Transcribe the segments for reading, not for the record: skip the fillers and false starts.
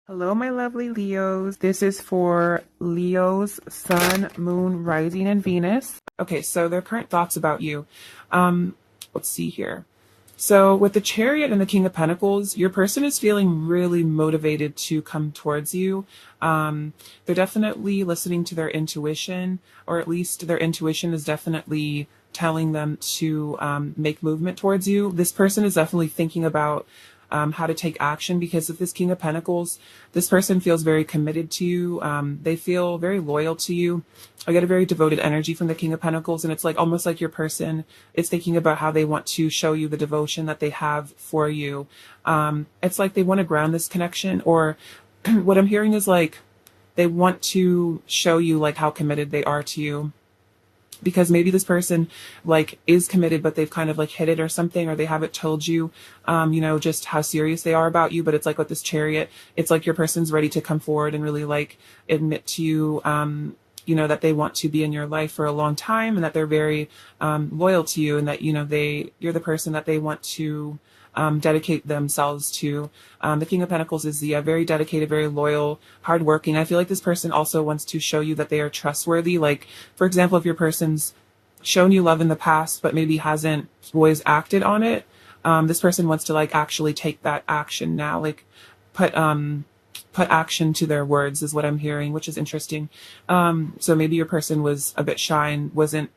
Hello, my lovely Leos. This is for Leo's Sun, Moon, Rising, and Venus. Okay, so their current thoughts about you. Let's see here. So with the Chariot and the King of Pentacles, your person is feeling really motivated to come towards you. They're definitely listening to their intuition, or at least their intuition is definitely telling them to make movement towards you. This person is definitely thinking about how to take action, because of this King of Pentacles, this person feels very committed to you. They feel very loyal to you. I get a very devoted energy from the King of Pentacles, and it's like almost like your person is thinking about how they want to show you the devotion that they have for you. It's like they want to ground this connection, or what I'm hearing is like they want to show you like how committed they are to you. Because maybe this person like is committed, but they've kind of like hid it or something, or they haven't told you, just how serious they are about you. But it's like with this Chariot, it's like your person's ready to come forward and really like admit to you, that they want to be in your life for a long time, and that they're very loyal to you, and that, you're the person that they want to dedicate themselves to. The King of Pentacles is the very dedicated, very loyal, hardworking. I feel like this person also wants to show you that they are trustworthy. Like, for example, if your person's shown you love in the past, but maybe hasn't always acted on it, this person wants to like actually take that action now, like put action to their words is what I'm hearing, which is interesting. So maybe your person was a bit shy and wasn't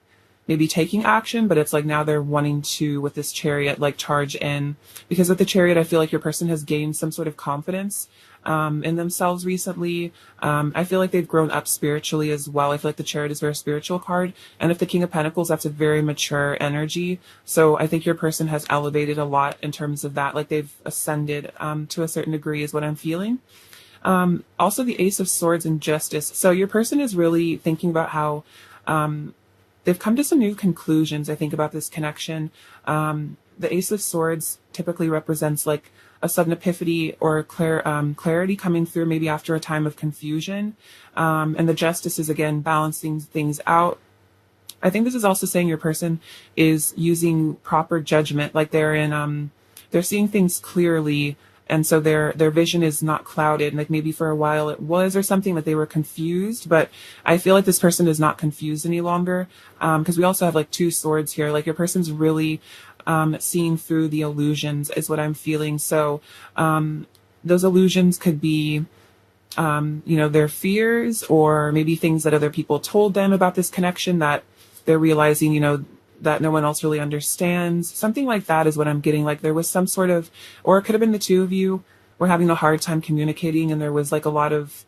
maybe taking action, but it's like now they're wanting to, with this Chariot, like charge in. Because with the Chariot, I feel like your person has gained some sort of confidence in themselves recently. I feel like they've grown up spiritually as well. I feel like the Chariot is a very spiritual card. And if the King of Pentacles, that's a very mature energy. So I think your person has elevated a lot in terms of that. Like they've ascended to a certain degree is what I'm feeling. Also the Ace of Swords and Justice. So your person is really thinking about how they've come to some new conclusions, I think, about this connection. The Ace of Swords typically represents like a sudden epiphany or clarity coming through maybe after a time of confusion. And the Justice is, again, balancing things out. I think this is also saying your person is using proper judgment, like they're seeing things clearly, and so their vision is not clouded. Like maybe for a while it was, or something, that they were confused, but I feel like this person is not confused any longer. Because we also have like two swords here. Like your person's really seeing through the illusions is what I'm feeling. So those illusions could be their fears, or maybe things that other people told them about this connection that they're realizing, that no one else really understands. Something like that is what I'm getting. Like there was some sort of, or it could have been the two of you were having a hard time communicating, and there was like a lot of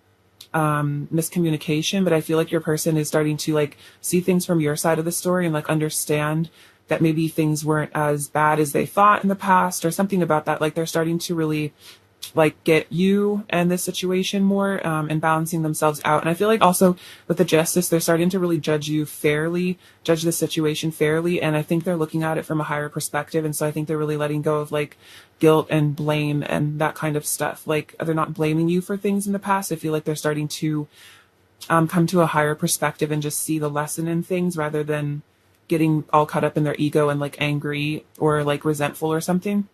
miscommunication. But I feel like your person is starting to like see things from your side of the story, and like understand that maybe things weren't as bad as they thought in the past, or something about that. Like they're starting to really like get you and this situation more, and balancing themselves out. And I feel like also with the Justice, they're starting to really judge the situation fairly. And I think they're looking at it from a higher perspective. And so I think they're really letting go of like guilt and blame and that kind of stuff. Like they're not blaming you for things in the past. I feel like they're starting to come to a higher perspective and just see the lesson in things, rather than getting all caught up in their ego and like angry or like resentful or something.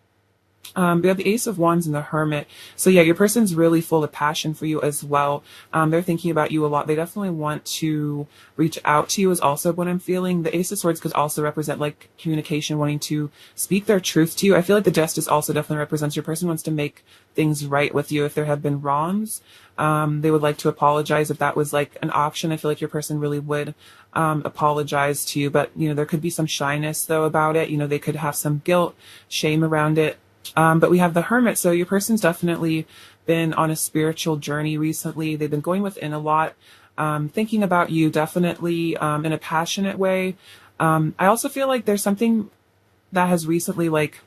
We have the Ace of Wands and the Hermit. So yeah, your person's really full of passion for you as well. They're thinking about you a lot. They definitely want to reach out to you is also what I'm feeling. The Ace of Swords could also represent like communication, wanting to speak their truth to you. I feel like the Justice also definitely represents your person wants to make things right with you if there have been wrongs. They would like to apologize if that was like an option. I feel like your person really would apologize to you, but there could be some shyness though about it. They could have some guilt, shame around it. But we have the Hermit. So your person's definitely been on a spiritual journey recently. They've been going within a lot, thinking about you definitely in a passionate way. I also feel like there's something that has recently like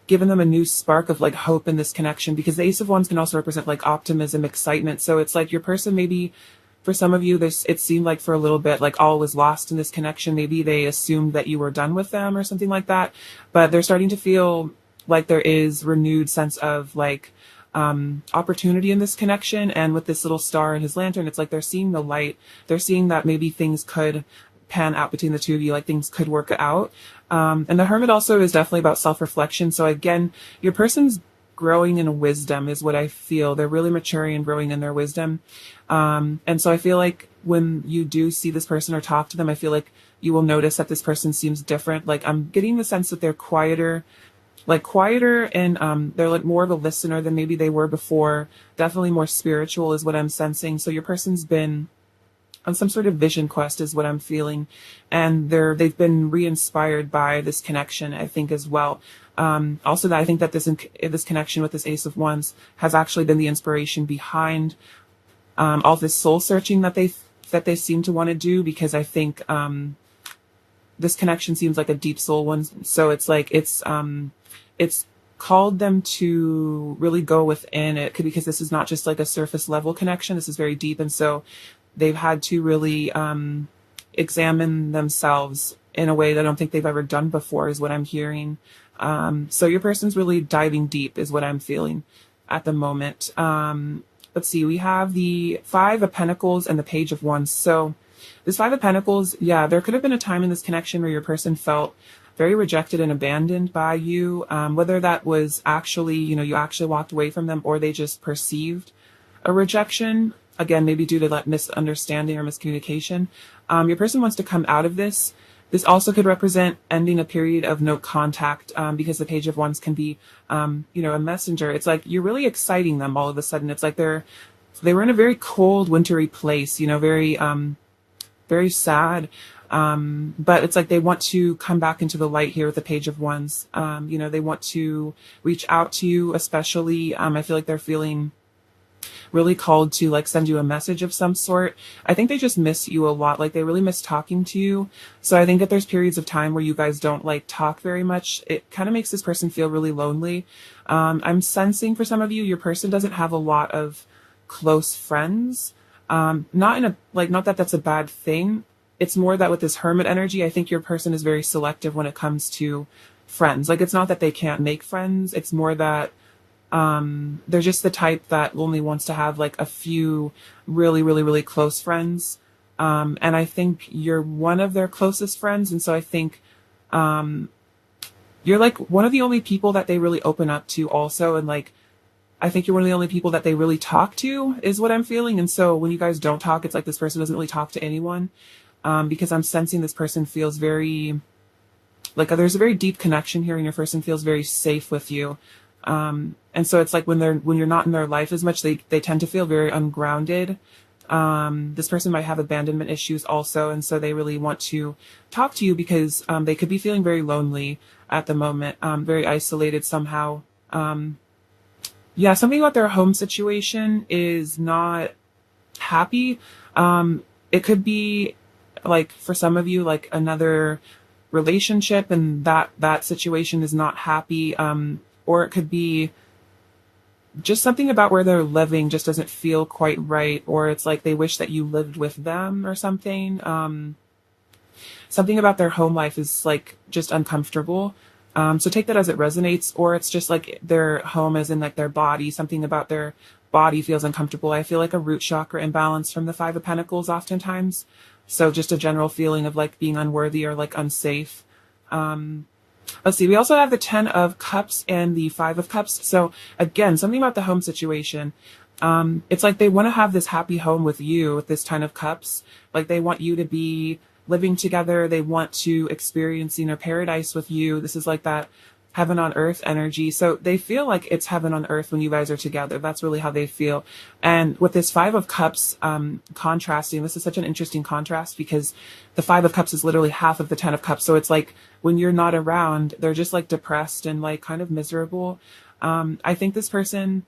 given them a new spark of like hope in this connection, because the Ace of Wands can also represent like optimism, excitement. So it's like your person, maybe for some of you, it seemed like for a little bit like all was lost in this connection. Maybe they assumed that you were done with them or something like that, but they're starting to feel like there is renewed sense of like opportunity in this connection. And with this little star and his lantern, it's like they're seeing the light. They're seeing that maybe things could pan out between the two of you, like things could work out. And the Hermit also is definitely about self-reflection. So again, your person's growing in wisdom is what I feel. They're really maturing and growing in their wisdom. And so I feel like when you do see this person or talk to them, I feel like you will notice that this person seems different. Like I'm getting the sense that they're quieter and they're like more of a listener than maybe they were before. Definitely more spiritual is what I'm sensing. So your person's been on some sort of vision quest is what I'm feeling. And they've been re-inspired by this connection, I think, as well. Also that I think that this connection with this Ace of Wands has actually been the inspiration behind all this soul searching that they seem to want to do, because I think this connection seems like a deep soul one. So it's like it's called them to really go within it, because this is not just like a surface level connection. This is very deep, and so they've had to really examine themselves in a way that I don't think they've ever done before, is what I'm hearing. So your person's really diving deep is what I'm feeling at the moment. Let's see, we have the Five of Pentacles and the Page of Wands. So this Five of Pentacles, yeah, there could have been a time in this connection where your person felt very rejected and abandoned by you, whether that was actually, you actually walked away from them, or they just perceived a rejection. Again, maybe due to that misunderstanding or miscommunication. Your person wants to come out of this. This also could represent ending a period of no contact, because the Page of Wands can be, a messenger. It's like you're really exciting them all of a sudden. It's like they were in a very cold, wintry place, very, very sad. But it's like they want to come back into the light here with the Page of Wands. They want to reach out to you, especially. I feel like they're feeling really called to like send you a message of some sort. I think they just miss you a lot. Like they really miss talking to you. So I think that there's periods of time where you guys don't like talk very much. It kind of makes this person feel really lonely. I'm sensing for some of you, your person doesn't have a lot of close friends. Not that that's a bad thing. It's more that with this Hermit energy, I think your person is very selective when it comes to friends. Like it's not that they can't make friends. It's more that they're just the type that only wants to have like a few really, really, really close friends. And I think you're one of their closest friends. And so I think, you're like one of the only people that they really open up to also. And like, I think you're one of the only people that they really talk to is what I'm feeling. And so when you guys don't talk, it's like this person doesn't really talk to anyone. Because I'm sensing this person feels very, like there's a very deep connection here and your person feels very safe with you. And so it's like when you're not in their life as much, they tend to feel very ungrounded. This person might have abandonment issues also. And so they really want to talk to you because, they could be feeling very lonely at the moment, very isolated somehow. Yeah, something about their home situation is not happy. It could be like for some of you, like another relationship and that situation is not happy. Or it could be just something about where they're living just doesn't feel quite right. Or it's like they wish that you lived with them or something. Something about their home life is like just uncomfortable. So take that as it resonates, or it's just like their home as in like their body, something about their body feels uncomfortable. I feel like a root chakra imbalance from the Five of Pentacles oftentimes. So just a general feeling of like being unworthy or like unsafe. Let's see. We also have the 10 of Cups and the 5 of Cups. So again, something about the home situation. It's like they want to have this happy home with you with this 10 of Cups. Like they want you to be living together. They want to experience, paradise with you. This is like that heaven on earth energy. So they feel like it's heaven on earth when you guys are together. That's really how they feel. And with this 5 of Cups, contrasting, this is such an interesting contrast because the 5 of Cups is literally half of the 10 of Cups. So it's like when you're not around, they're just like depressed and like kind of miserable. I think this person,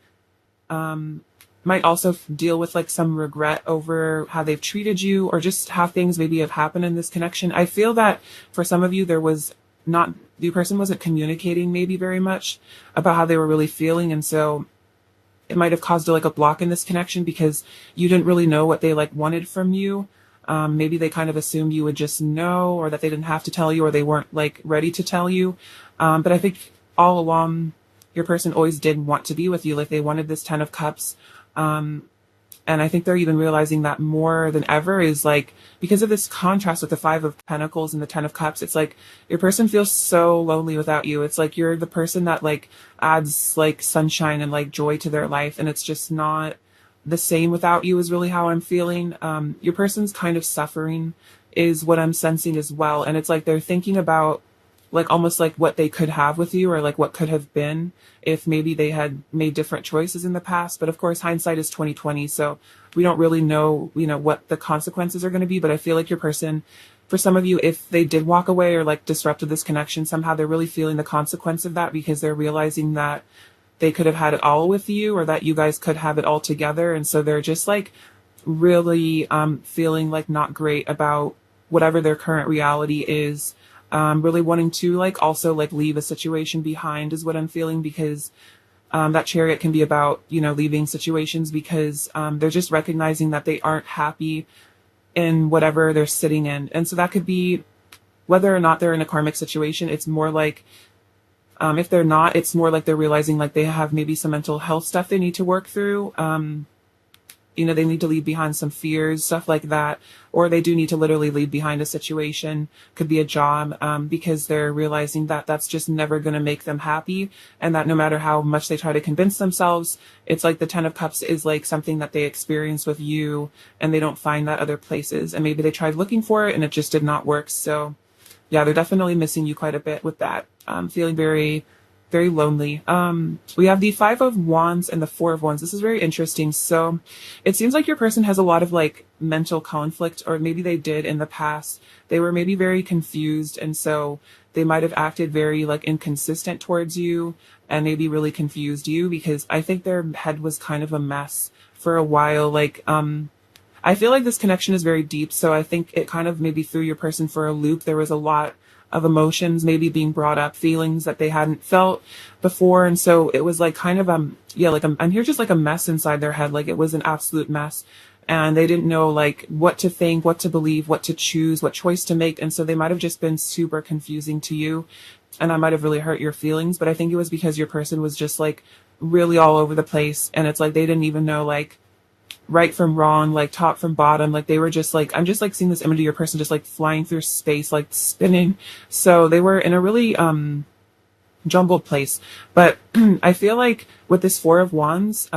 might also deal with like some regret over how they've treated you or just how things maybe have happened in this connection. I feel that for some of you, the person wasn't communicating maybe very much about how they were really feeling. And so it might have caused like a block in this connection because you didn't really know what they like wanted from you. Maybe they kind of assumed you would just know, or that they didn't have to tell you, or they weren't like ready to tell you. But I think all along your person always did want to be with you. Like they wanted this 10 of Cups. And I think they're even realizing that more than ever is like, because of this contrast with the Five of Pentacles and the Ten of Cups, it's like your person feels so lonely without you. It's like you're the person that like adds like sunshine and like joy to their life. And it's just not the same without you is really how I'm feeling. Your person's kind of suffering is what I'm sensing as well. And it's like they're thinking about like almost like what they could have with you or like what could have been if maybe they had made different choices in the past. But of course, hindsight is 2020. So we don't really know, what the consequences are going to be. But I feel like your person, for some of you, if they did walk away or like disrupted this connection, somehow they're really feeling the consequence of that because they're realizing that they could have had it all with you or that you guys could have it all together. And so they're just like really feeling like not great about whatever their current reality is. Really wanting to like also like leave a situation behind is what I'm feeling because that Chariot can be about, leaving situations because they're just recognizing that they aren't happy in whatever they're sitting in. And so that could be whether or not they're in a karmic situation. It's more like if they're not, it's more like they're realizing like they have maybe some mental health stuff they need to work through. They need to leave behind some fears, stuff like that, or they do need to literally leave behind a situation, could be a job, because they're realizing that that's just never going to make them happy. And that no matter how much they try to convince themselves, it's like the Ten of Cups is like something that they experience with you and they don't find that other places. And maybe they tried looking for it and it just did not work. So yeah, they're definitely missing you quite a bit with that. Feeling very, very lonely. We have the Five of Wands and the Four of Wands. This is very interesting. So it seems like your person has a lot of like mental conflict, or maybe they did in the past. They were maybe very confused. And so they might have acted very like inconsistent towards you and maybe really confused you because I think their head was kind of a mess for a while. Like, I feel like this connection is very deep. So I think it kind of maybe threw your person for a loop. There was a lot of emotions maybe being brought up, feelings that they hadn't felt before. And so it was like kind of, I'm here just like a mess inside their head. Like it was an absolute mess. And they didn't know like what to think, what to believe, what to choose, what choice to make. And so they might have just been super confusing to you. And that might have really hurt your feelings. But I think it was because your person was just like really all over the place. And it's like they didn't even know like right from wrong, like top from bottom. Like they were just like, I'm just like seeing this image of your person just like flying through space, like spinning. So they were in a really jumbled place. But I feel like with this Four of Wands,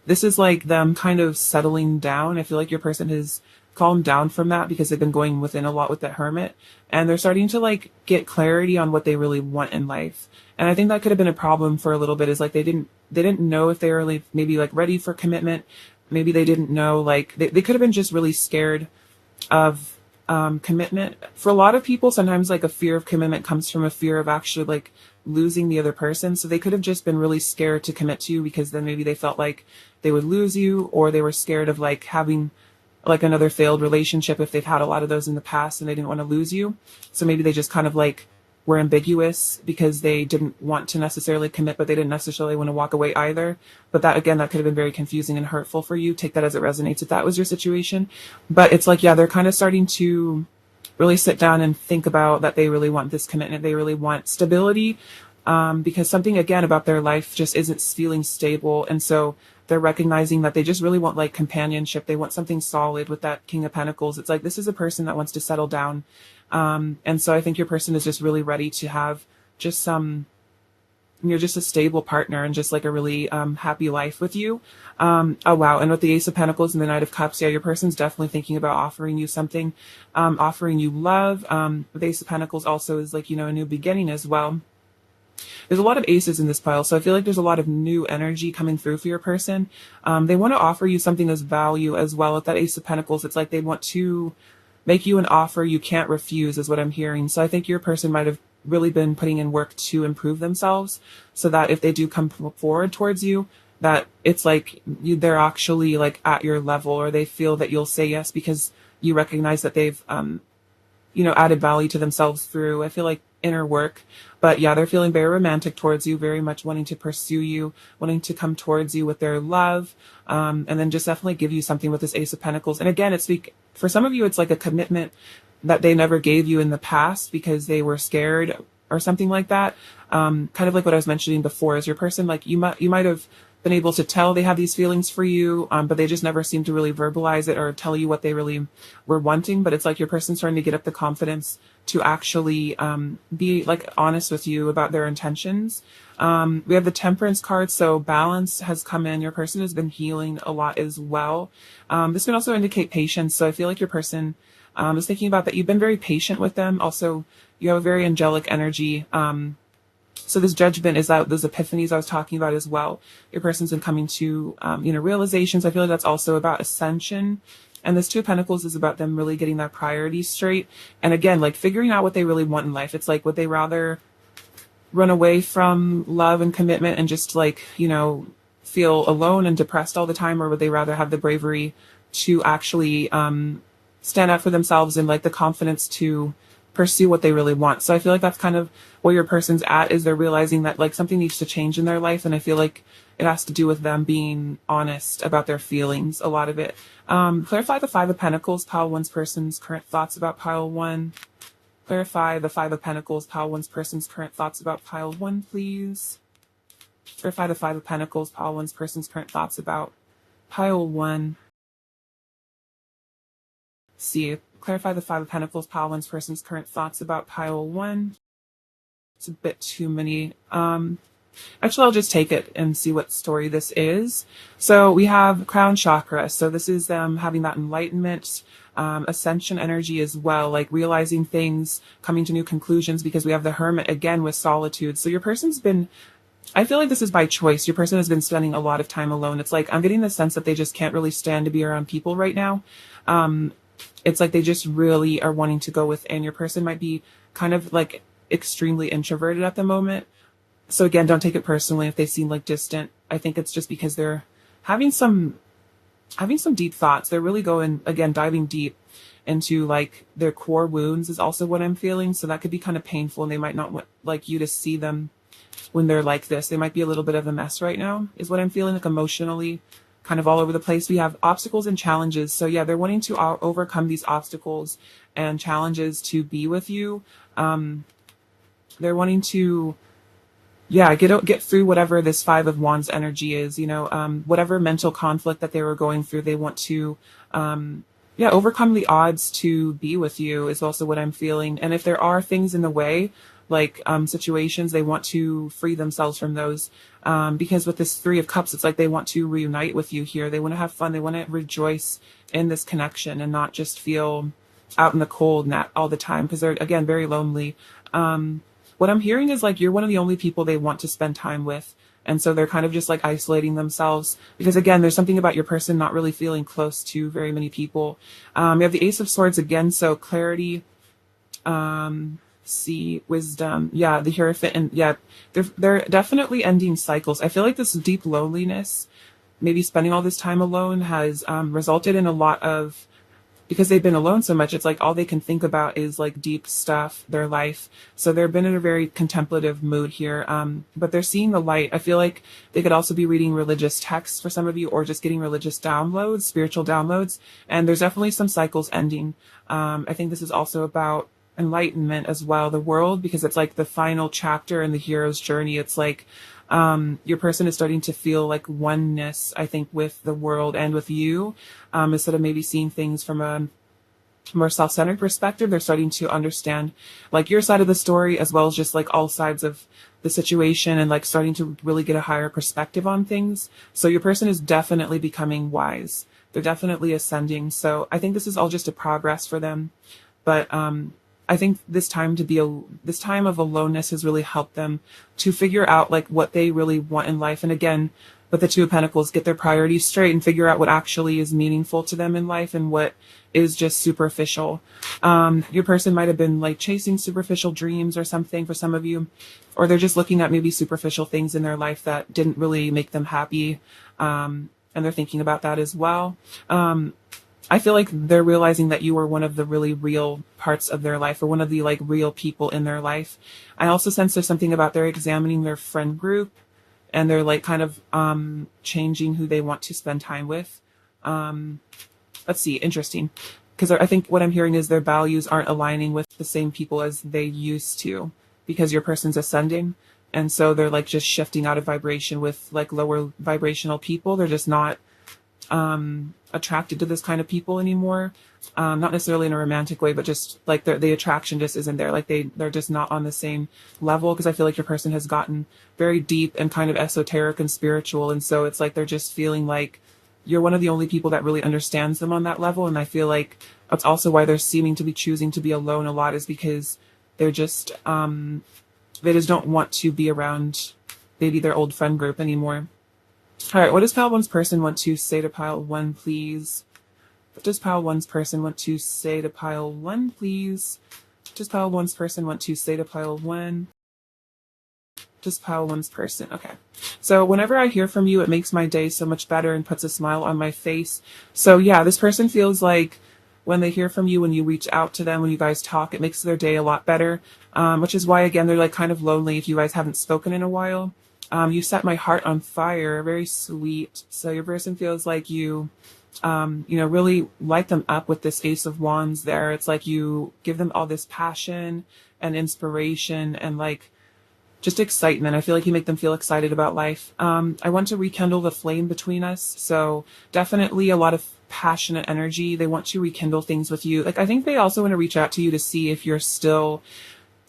this is like them kind of settling down. I feel like your person has calmed down from that because they've been going within a lot with the Hermit, and they're starting to like get clarity on what they really want in life. And I think that could have been a problem for a little bit, is like they didn't know if they were like maybe like ready for commitment. Maybe they didn't know, like they could have been just really scared of commitment. For a lot of people, sometimes like a fear of commitment comes from a fear of actually like losing the other person. So they could have just been really scared to commit to you because then maybe they felt like they would lose you, or they were scared of like having like another failed relationship if they've had a lot of those in the past and they didn't want to lose you. So maybe they just kind of like were ambiguous because they didn't want to necessarily commit, but they didn't necessarily want to walk away either. But that, again, that could have been very confusing and hurtful for you. Take that as it resonates if that was your situation. But it's like, yeah, they're kind of starting to really sit down and think about that they really want this commitment. They really want stability, because something, again, about their life just isn't feeling stable. And so they're recognizing that they just really want like companionship. They want something solid with that King of Pentacles. It's like, this is a person that wants to settle down. And so I think your person is just really ready to have just just a stable partner and just like a really happy life with you. Oh wow. And with the Ace of Pentacles and the Knight of Cups, yeah, your person's definitely thinking about offering you something, offering you love. The Ace of Pentacles also is like, a new beginning as well. There's a lot of aces in this pile, so I feel like there's a lot of new energy coming through for your person. They want to offer you something as value as well. With that Ace of Pentacles, it's like they want to make you an offer you can't refuse, is what I'm hearing. So I think your person might have really been putting in work to improve themselves, so that if they do come forward towards you, that it's like they're actually like at your level, or they feel that you'll say yes because you recognize that they've added value to themselves through, I feel like, inner work. But yeah, they're feeling very romantic towards you, very much wanting to pursue you, wanting to come towards you with their love, and then just definitely give you something with this Ace of Pentacles. And again, it's like, for some of you, it's like a commitment that they never gave you in the past because they were scared or something like that. Kind of like what I was mentioning before, is your person, like you might have been able to tell they have these feelings for you, but they just never seem to really verbalize it or tell you what they really were wanting. But it's like your person's starting to get up the confidence to actually be like honest with you about their intentions. We have the Temperance card, so balance has come in. Your person has been healing a lot as well. This can also indicate patience. So I feel like your person is thinking about that you've been very patient with them. Also, you have a very angelic energy. So this judgment is out, those epiphanies I was talking about as well. Your person's been coming to, realizations. I feel like that's also about ascension. And this Two of Pentacles is about them really getting their priorities straight. And again, like figuring out what they really want in life. It's like, would they rather run away from love and commitment and just like, feel alone and depressed all the time? Or would they rather have the bravery to actually stand up for themselves and like the confidence to pursue what they really want? So I feel like that's kind of where your person's at, is they're realizing that like something needs to change in their life. And I feel like it has to do with them being honest about their feelings, a lot of it. Clarify the Five of Pentacles, pile one's person's current thoughts about pile one. Clarify the Five of Pentacles, pile one's person's current thoughts about pile one, please. Clarify the Five of Pentacles, pile one's person's current thoughts about pile one. See, clarify the Five of Pentacles, pile one's person's current thoughts about pile one. It's a bit too many. Actually, I'll just take it and see what story this is. So we have crown chakra. So this is them having that enlightenment, ascension energy as well, like realizing things, coming to new conclusions, because we have the Hermit again with solitude. So your person's been, I feel like this is by choice. Your person has been spending a lot of time alone. It's like, I'm getting the sense that they just can't really stand to be around people right now. It's like they just really are wanting to go within. Your person might be kind of like extremely introverted at the moment. So again, don't take it personally if they seem like distant. I think it's just because they're having some deep thoughts. They're really going, again, diving deep into like their core wounds is also what I'm feeling. So that could be kind of painful, and they might not want like you to see them when they're like this. They might be a little bit of a mess right now, is what I'm feeling, like emotionally kind of all over the place. We have obstacles and challenges. So yeah, they're wanting to overcome these obstacles and challenges to be with you. They're wanting to, get through whatever this Five of Wands energy is, whatever mental conflict that they were going through. They want to, overcome the odds to be with you is also what I'm feeling. And if there are things in the way, like situations, they want to free themselves from those. Because with this Three of Cups, it's like they want to reunite with you here. They want to have fun. They want to rejoice in this connection and not just feel out in the cold all the time, because they're, again, very lonely. What I'm hearing is like you're one of the only people they want to spend time with. And so they're kind of just like isolating themselves, because again, there's something about your person not really feeling close to very many people. We have the Ace of Swords again. So clarity, wisdom. Yeah, the Hierophant. And they're definitely ending cycles. I feel like this deep loneliness, maybe spending all this time alone, has resulted in a lot of, because they've been alone so much, it's like all they can think about is like deep stuff, their life. So they've been in a very contemplative mood here. But they're seeing the light. I feel like they could also be reading religious texts for some of you, or just getting religious downloads, spiritual downloads. And there's definitely some cycles ending. I think this is also about enlightenment as well, the world, because it's like the final chapter in the hero's journey. It's like, your person is starting to feel like oneness, I think, with the world and with you, instead of maybe seeing things from a more self-centered perspective. They're starting to understand like your side of the story, as well as just like all sides of the situation, and like starting to really get a higher perspective on things. So your person is definitely becoming wise. They're definitely ascending. So I think this is all just a progress for them. But, I think this time of aloneness has really helped them to figure out like what they really want in life. And again, with the Two of Pentacles, get their priorities straight and figure out what actually is meaningful to them in life and what is just superficial. Your person might have been like chasing superficial dreams or something for some of you, or they're just looking at maybe superficial things in their life that didn't really make them happy. And they're thinking about that as well. I feel like they're realizing that you are one of the really real parts of their life, or one of the like real people in their life. I also sense there's something about they're examining their friend group, and they're like kind of changing who they want to spend time with. Let's see, interesting. Because I think what I'm hearing is their values aren't aligning with the same people as they used to, because your person's ascending. And so they're like just shifting out of vibration with like lower vibrational people. They're just not attracted to this kind of people anymore. Not necessarily in a romantic way, but just like the attraction just isn't there. Like they're just not on the same level, because I feel like your person has gotten very deep and kind of esoteric and spiritual. And so it's like they're just feeling like you're one of the only people that really understands them on that level. And I feel like that's also why they're seeming to be choosing to be alone a lot, is because they're just, they just don't want to be around maybe their old friend group anymore. All right, what does pile one's person want to say to pile one, please? What does pile one's person want to say to pile one, please? What does pile one's person want to say to pile one? Just pile one's person. Okay. So whenever I hear from you, it makes my day so much better and puts a smile on my face. So yeah, this person feels like when they hear from you, when you reach out to them, when you guys talk, it makes their day a lot better. Which is why, again, they're like kind of lonely if you guys haven't spoken in a while. You set my heart on fire. Very sweet. So your person feels like you, really light them up with this Ace of Wands there. It's like you give them all this passion and inspiration and like just excitement. I feel like you make them feel excited about life. I want to rekindle the flame between us. So definitely a lot of passionate energy. They want to rekindle things with you. Like, I think they also want to reach out to you to see if you're still,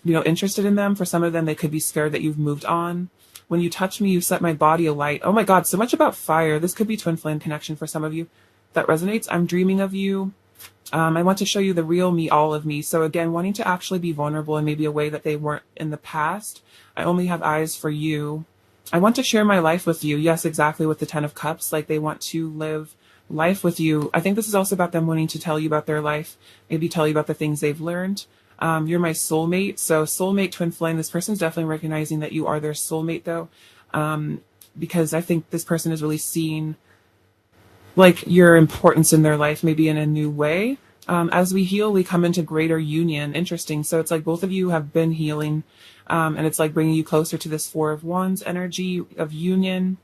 interested in them. For some of them, they could be scared that you've moved on. When you touch me, you set my body alight. Oh my God, so much about fire. This could be twin flame connection for some of you. That resonates. I'm dreaming of you. I want to show you the real me, all of me. So again, wanting to actually be vulnerable in maybe a way that they weren't in the past. I only have eyes for you. I want to share my life with you. Yes, exactly, with the 10 of Cups. Like, they want to live life with you. I think this is also about them wanting to tell you about their life, maybe tell you about the things they've learned. You're my soulmate. So soulmate, twin flame, this person's definitely recognizing that you are their soulmate though. Because I think this person is really seeing like your importance in their life, maybe in a new way. As we heal, we come into greater union. Interesting. So it's like both of you have been healing. And it's like bringing you closer to this 4 of Wands energy of union.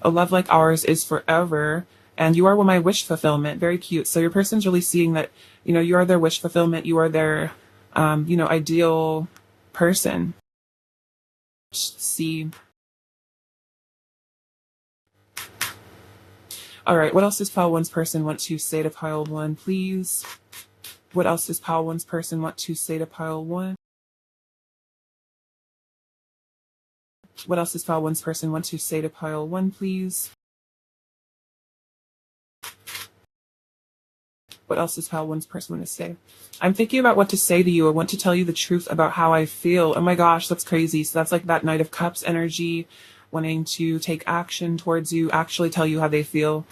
A love like ours is forever. And you are my wish fulfillment. Very cute. So your person's really seeing that, you are their wish fulfillment. You are their, ideal person. See. All right. What else does pile one's person want to say to pile one, please? What else does pile one's person want to say to pile one? What else does pile one's person want to say to pile one, please? What else does pile one's person want to say? I'm thinking about what to say to you. I want to tell you the truth about how I feel. Oh my gosh, that's crazy. So that's like that Knight of Cups energy, wanting to take action towards you, actually tell you how they feel.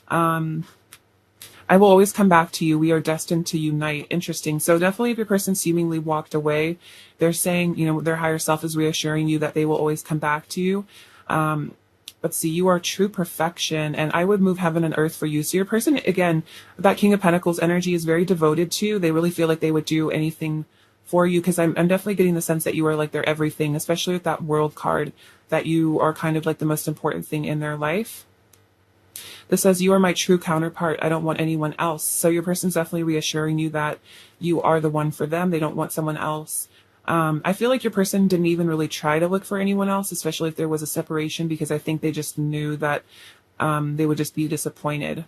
I will always come back to you. We are destined to unite. Interesting. So definitely if your person seemingly walked away, they're saying, their higher self is reassuring you that they will always come back to you. Let's see, you are true perfection, and I would move heaven and earth for you. So your person, again, that King of Pentacles energy is very devoted to you. They really feel like they would do anything for you, because I'm definitely getting the sense that you are like their everything, especially with that World card, that you are kind of like the most important thing in their life. This says, you are my true counterpart. I don't want anyone else. So your person's definitely reassuring you that you are the one for them. They don't want someone else. I feel like your person didn't even really try to look for anyone else, especially if there was a separation, because I think they just knew that they would just be disappointed.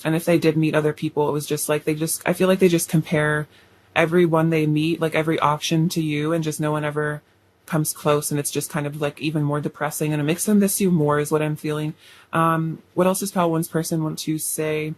And if they did meet other people, it was just like I feel like they just compare everyone they meet, like every option to you, and just no one ever comes close, and it's just kind of like even more depressing, and it makes them miss you more is what I'm feeling. What else does pile one's person want to say?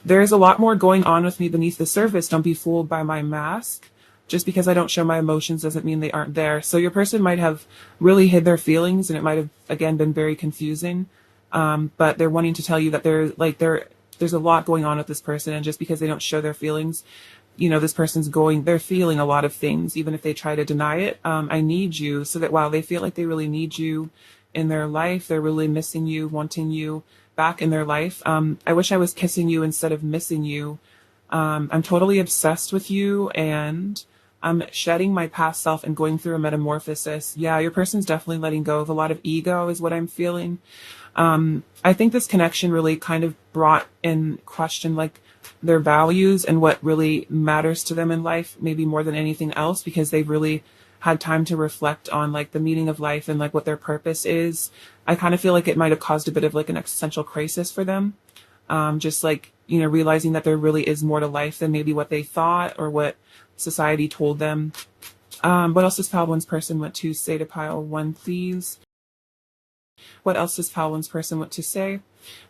There's a lot more going on with me beneath the surface. Don't be fooled by my mask. Just because I don't show my emotions doesn't mean they aren't there. So your person might have really hid their feelings, and it might have, again, been very confusing. But they're wanting to tell you that there's a lot going on with this person, and just because they don't show their feelings, this person's they're feeling a lot of things, even if they try to deny it. I need you, so that while they feel like they really need you in their life, they're really missing you, wanting you back in their life. I wish I was kissing you instead of missing you. I'm totally obsessed with you, and I'm shedding my past self and going through a metamorphosis. Yeah, your person's definitely letting go of a lot of ego is what I'm feeling. I think this connection really kind of brought in question like their values and what really matters to them in life, maybe more than anything else, because they've really had time to reflect on like the meaning of life and like what their purpose is. I kind of feel like it might have caused a bit of like an existential crisis for them. Just like, realizing that there really is more to life than maybe what they thought or what society told them. What else does Pile One's person want to say to Pile One, please? What else does Pile One's person want to say?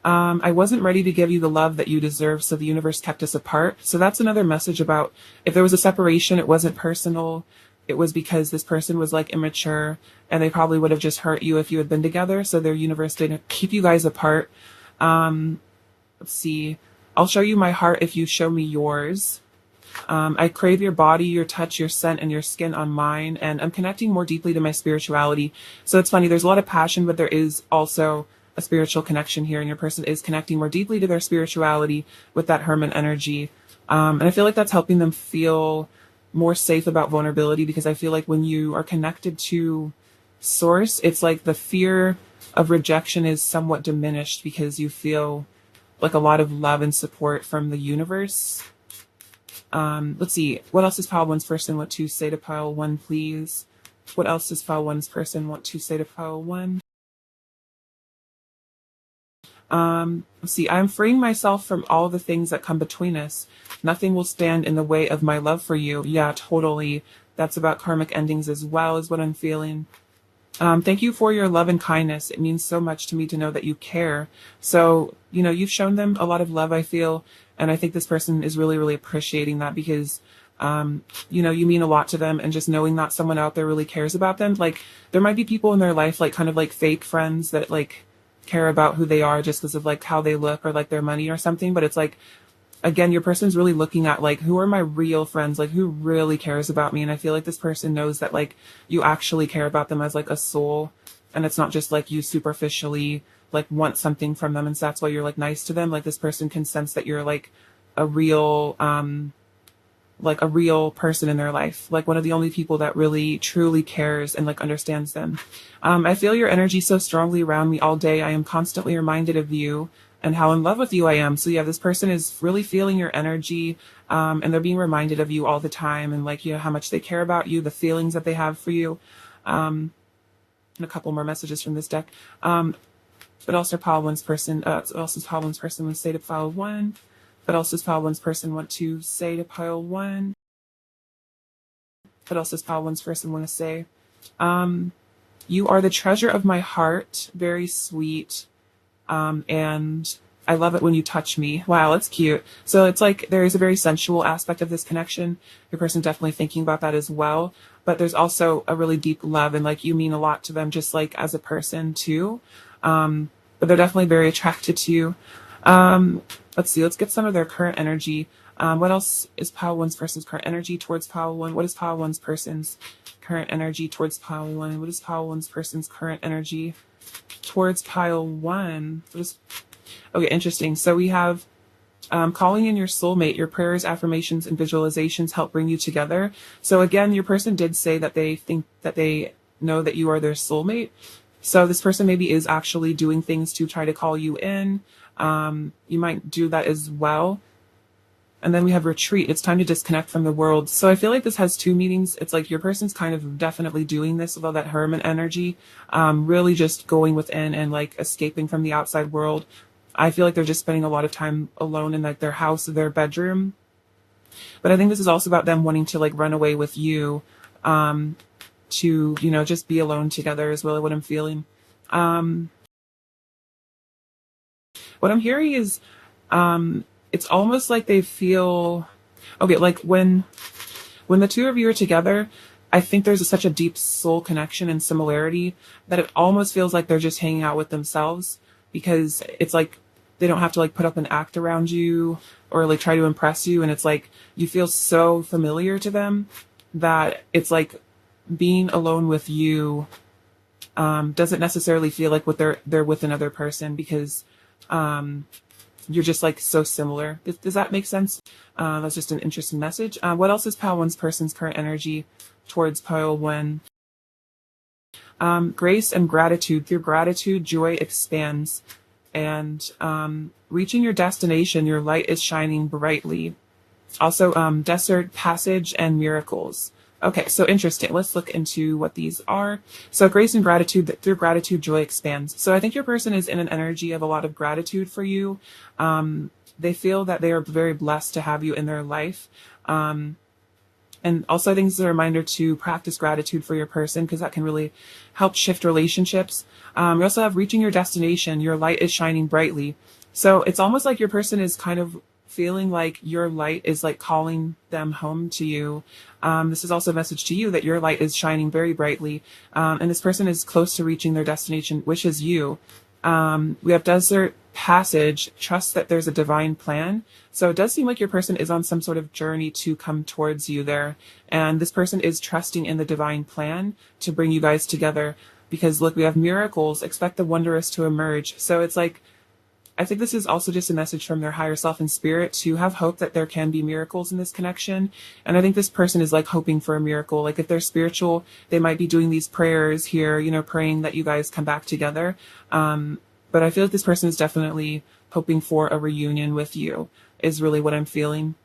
I wasn't ready to give you the love that you deserve, so the universe kept us apart. So that's another message about if there was a separation, it wasn't personal. It was because this person was like immature and they probably would have just hurt you if you had been together. So their universe didn't keep you guys apart. Let's see. I'll show you my heart if you show me yours. I crave your body, your touch, your scent, and your skin on mine, and I'm connecting more deeply to my spirituality. So it's funny, there's a lot of passion, but there is also a spiritual connection here, and your person is connecting more deeply to their spirituality with that Hermit energy. And I feel like that's helping them feel more safe about vulnerability, because I feel like when you are connected to Source, it's like the fear of rejection is somewhat diminished because you feel like a lot of love and support from the universe. Let's see. What else does Pile One's person want to say to Pile One, please? What else does Pile One's person want to say to Pile One? Let's see. I'm freeing myself from all the things that come between us. Nothing will stand in the way of my love for you. Yeah, totally. That's about karmic endings as well, is what I'm feeling. Thank you for your love and kindness. It means so much to me to know that you care. So, you've shown them a lot of love, I feel. And I think this person is really, really appreciating that because, you mean a lot to them. And just knowing that someone out there really cares about them. Like, there might be people in their life, like, kind of like fake friends that, like, care about who they are just because of, like, how they look or, like, their money or something. But it's like, again, your person's really looking at like, who are my real friends? Like, who really cares about me? And I feel like this person knows that like you actually care about them as like a soul. And it's not just like you superficially like want something from them. And so that's why you're like nice to them. Like this person can sense that you're like a real person in their life. Like one of the only people that really truly cares and like understands them. I feel your energy so strongly around me all day. I am constantly reminded of you and how in love with you I am. So yeah, this person is really feeling your energy, and they're being reminded of you all the time and like, how much they care about you, the feelings that they have for you. And a couple more messages from this deck. But also Pile One's person, what else does Pile One's person want to say to Pile One? What else does Pile One's person want to say to Pile One? What else does Pile One's person want to say? You are the treasure of my heart. Very sweet. And I love it when you touch me. Wow, that's cute. So it's like there is a very sensual aspect of this connection. Your person definitely thinking about that as well. But there's also a really deep love and like you mean a lot to them just like as a person too. But they're definitely very attracted to you. Let's see, let's get some of their current energy. What else is Pile One's person's current energy towards Pile One? What is Pile One's person's current energy towards Pile One? What is Pile One's person's current energy towards Pile One? Okay, interesting. So we have calling in your soulmate. Your prayers, affirmations, and visualizations help bring you together. So again, your person did say that they think that they know that you are their soulmate. So this person maybe is actually doing things to try to call you in. You might do that as well. And then we have retreat. It's time to disconnect from the world. So I feel like this has two meanings. It's like your person's kind of definitely doing this with all that hermit energy, really just going within and like escaping from the outside world. I feel like they're just spending a lot of time alone in like their house or their bedroom. But I think this is also about them wanting to like run away with you, to, just be alone together is really what I'm feeling. What I'm hearing is, it's almost like they feel, okay, like when the two of you are together, I think there's such a deep soul connection and similarity that it almost feels like they're just hanging out with themselves, because it's like they don't have to like put up an act around you or like try to impress you. And it's like you feel so familiar to them that it's like being alone with you doesn't necessarily feel like they're with another person, because you're just like so similar. Does that make sense? That's just an interesting message. What else is Pile One's person's current energy towards Pile One? Grace and gratitude. Through gratitude, joy expands. and reaching your destination, your light is shining brightly. Also, desert passage and miracles. Okay, so interesting. Let's look into what these are. So grace and gratitude, that through gratitude, joy expands. So I think your person is in an energy of a lot of gratitude for you. They feel that they are very blessed to have you in their life. And also, I think it's a reminder to practice gratitude for your person because that can really help shift relationships. You also have reaching your destination. Your light is shining brightly. So it's almost like your person is kind of feeling like your light is like calling them home to you. This is also a message to you that your light is shining very brightly. And this person is close to reaching their destination, which is you. We have desert passage, trust that there's a divine plan. So it does seem like your person is on some sort of journey to come towards you there. And this person is trusting in the divine plan to bring you guys together. Because look, we have miracles, expect the wondrous to emerge. So it's like, I think this is also just a message from their higher self and spirit to have hope that there can be miracles in this connection. And I think this person is like hoping for a miracle. Like if they're spiritual, they might be doing these prayers here, you know, praying that you guys come back together. But I feel like this person is definitely hoping for a reunion with you is really what I'm feeling.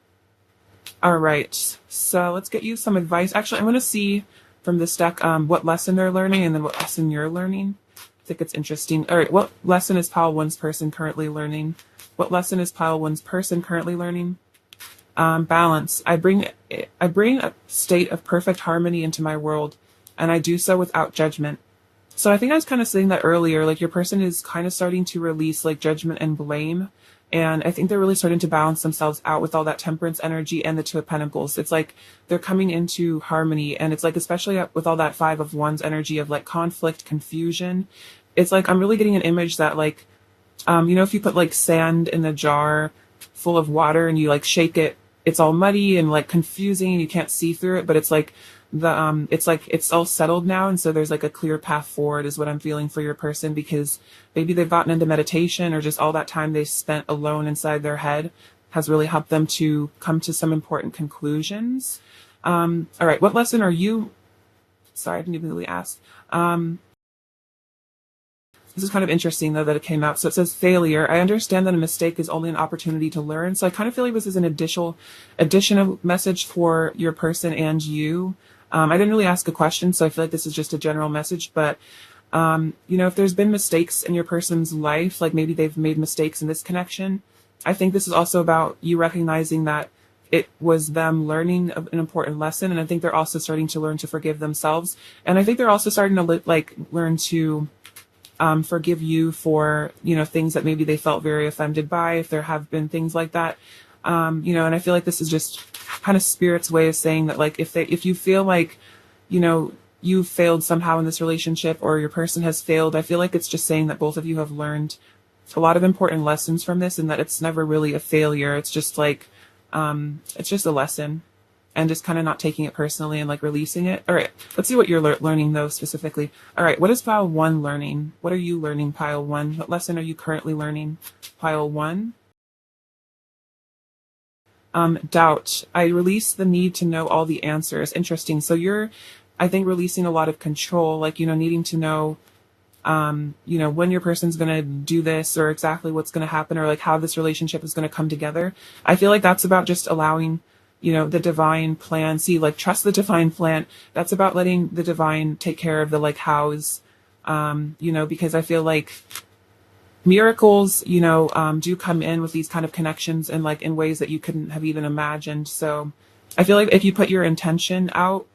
All right. So let's get you some advice. Actually, I'm going to see from this deck what lesson they're learning and then what lesson you're learning. I think it's interesting. All right. What lesson is pile one's person currently learning? What lesson is pile one's person currently learning? Balance. I bring a state of perfect harmony into my world, and I do so without judgment. So I think I was kind of saying that earlier, like your person is kind of starting to release like judgment and blame. And I think they're really starting to balance themselves out with all that temperance energy and the Two of Pentacles. It's like they're coming into harmony. And it's like, especially with all that Five of Wands energy of like conflict, confusion. It's like, I'm really getting an image that like, you know, if you put like sand in a jar full of water and you like shake it, it's all muddy and like confusing and you can't see through it. But it's like, it's all settled now, and so there's like a clear path forward is what I'm feeling for your person, because maybe they've gotten into meditation or just all that time they spent alone inside their head has really helped them to come to some important conclusions. All right, what lesson are you? Sorry, I didn't even really ask. This is kind of interesting, though, that it came out. So it says failure. I understand that a mistake is only an opportunity to learn. So I kind of feel like this is an additional message for your person and you. I didn't really ask a question, so I feel like this is just a general message. But, you know, if there's been mistakes in your person's life, like maybe they've made mistakes in this connection, I think this is also about you recognizing that it was them learning an important lesson. And I think they're also starting to learn to forgive themselves. And I think they're also starting to learn to forgive you for, you know, things that maybe they felt very offended by, if there have been things like that. You know, and I feel like this is just kind of spirit's way of saying that, like, if you feel like, you know, you failed somehow in this relationship or your person has failed, I feel like it's just saying that both of you have learned a lot of important lessons from this, and that it's never really a failure. It's just like, it's just a lesson, and just kind of not taking it personally and like releasing it. All right, let's see what you're learning though specifically. All right, what is pile one learning? What are you learning, pile one? What lesson are you currently learning, pile one? Doubt. I release the need to know all the answers. Interesting. So you're, I think, releasing a lot of control, like, you know, needing to know, you know, when your person's going to do this or exactly what's going to happen or like how this relationship is going to come together. I feel like that's about just allowing, you know, the divine plan. See, like, trust the divine plan. That's about letting the divine take care of the like hows, you know, because I feel like miracles, you know, do come in with these kind of connections and like in ways that you couldn't have even imagined. So I feel like if you put your intention out,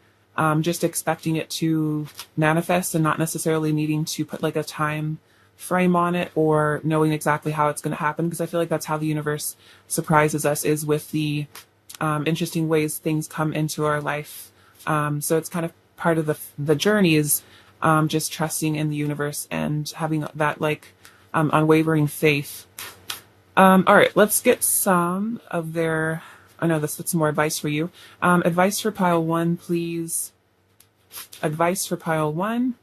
just expecting it to manifest and not necessarily needing to put like a time frame on it or knowing exactly how it's going to happen, because I feel like that's how the universe surprises us, is with the interesting ways things come into our life. So it's kind of part of the journey is just trusting in the universe and having that like unwavering faith. All right, let's get some of their, I know that's some more advice for you. Advice for pile one, please. Advice for pile one.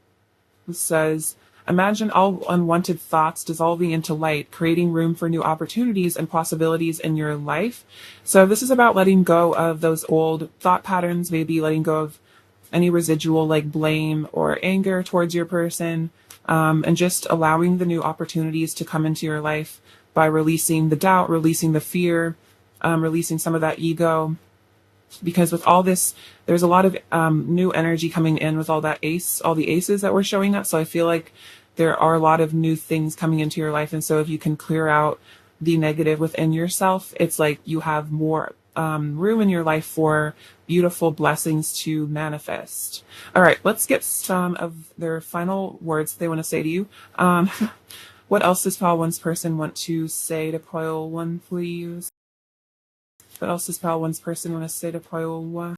It says, imagine all unwanted thoughts dissolving into light, creating room for new opportunities and possibilities in your life. So this is about letting go of those old thought patterns, maybe letting go of any residual like blame or anger towards your person, and just allowing the new opportunities to come into your life by releasing the doubt, releasing the fear, releasing some of that ego. Because with all this, there's a lot of new energy coming in with all the aces that we're showing up. So I feel like there are a lot of new things coming into your life. And so if you can clear out the negative within yourself, it's like you have more room in your life for beautiful blessings to manifest. All right, let's get some of their final words they want to say to you. What else does Pile One's person want to say to Pile One, please? What else does Pile One's person want to say to Pile One?